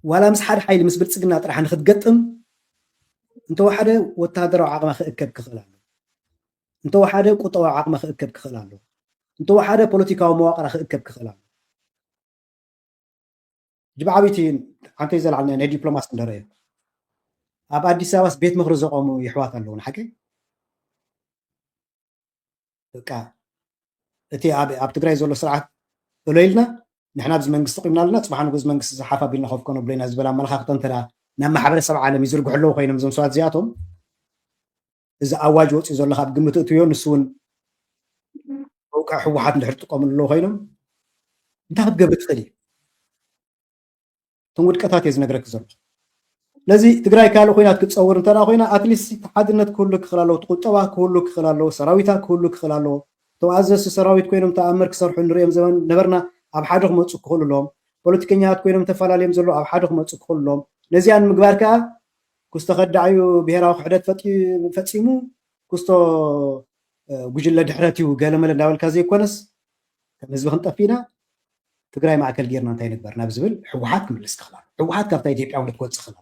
ولا مسحر حيل مس بلصقنا طرح نختقطم انت واحده وتادر عقمه خاكب كخلالو انت واحده قطوا عقمه خاكب كخلالو انت واحده بوليتيكاو مواقر خاكب كخلالو جبعبيتين انت يزلعنا ني دبلوماسي ندري اب اديس اباس بيت مخرج زقوم يحوات اللون حكي بقى اتي اب تግራይ ዘሎ ስርዓት እለይልና ንሕና ብዝ መንግስቲ ቆይምና ኣለና ጽባሕ ንጉዝ መንግስቲ ዝሓፋ ቢልና ኸፍ ኮኖ ብለና ዝበላ ኣመለኻኽቶ እንተዳ ናብ ማሕበረሰብ ዓለም ይዝርግሕለዉ ኮይኖም እዞም ሰባት እዚኣቶም እዚ ኣዋጅ ወፂኡ ዘሎ ካብ ግምት እትዮ ንሱ እውን ውቃዕ ሕወሓት እንድሕር ጥቀምሉ ኣለዉ ኮይኖም እንታይ ክትገብር ትኽእል እቶም ውድቀታት እየ ዝነግረክ ዘሎ ስለዚ ትግራይ ካልእ ኮይናት ክትፀውር እንተዳ ኮይና ኣትሊስት ሓድነት ክህሉ ክኽእል ኣለዎ ቁጠባ ክህሉ ክኽእል ኣለዎ ሰራዊታት ክህሉ ክኽእል ኣለዎ ተዋዘስ ሰራዊት ኮይኖም ተኣምር ክሰርሑ ንሪኦም ዘመን ነበርና ኣብ ሓደ ክመፁ ክኽእሉ ኣለዎም ፖለቲከኛታት ኮይኖም ተፈላለዮም ዘሎ ኣብ ሓደ ክመፁ ክኽእሉ ኣለዎም ነዚያን ምግባር ከዓ ክስቶ ከዳዕዩ ብሄራዊ ክሕደት ፈፂሙ ክስቶ ጉጅለ ድሕረት እዩ ገለመለ እንዳበልካ ዘይኮነስ ከም ህዝቢ ክንጠፊና ትግራይ ማእከል ጌርና እንታይ ንግበር ናብ ዝብል ሕወሓት ክምልስ ክኽእል ሕወሓት ካብታ ኢትዮጵያውነት ክወፅእ ክኽእል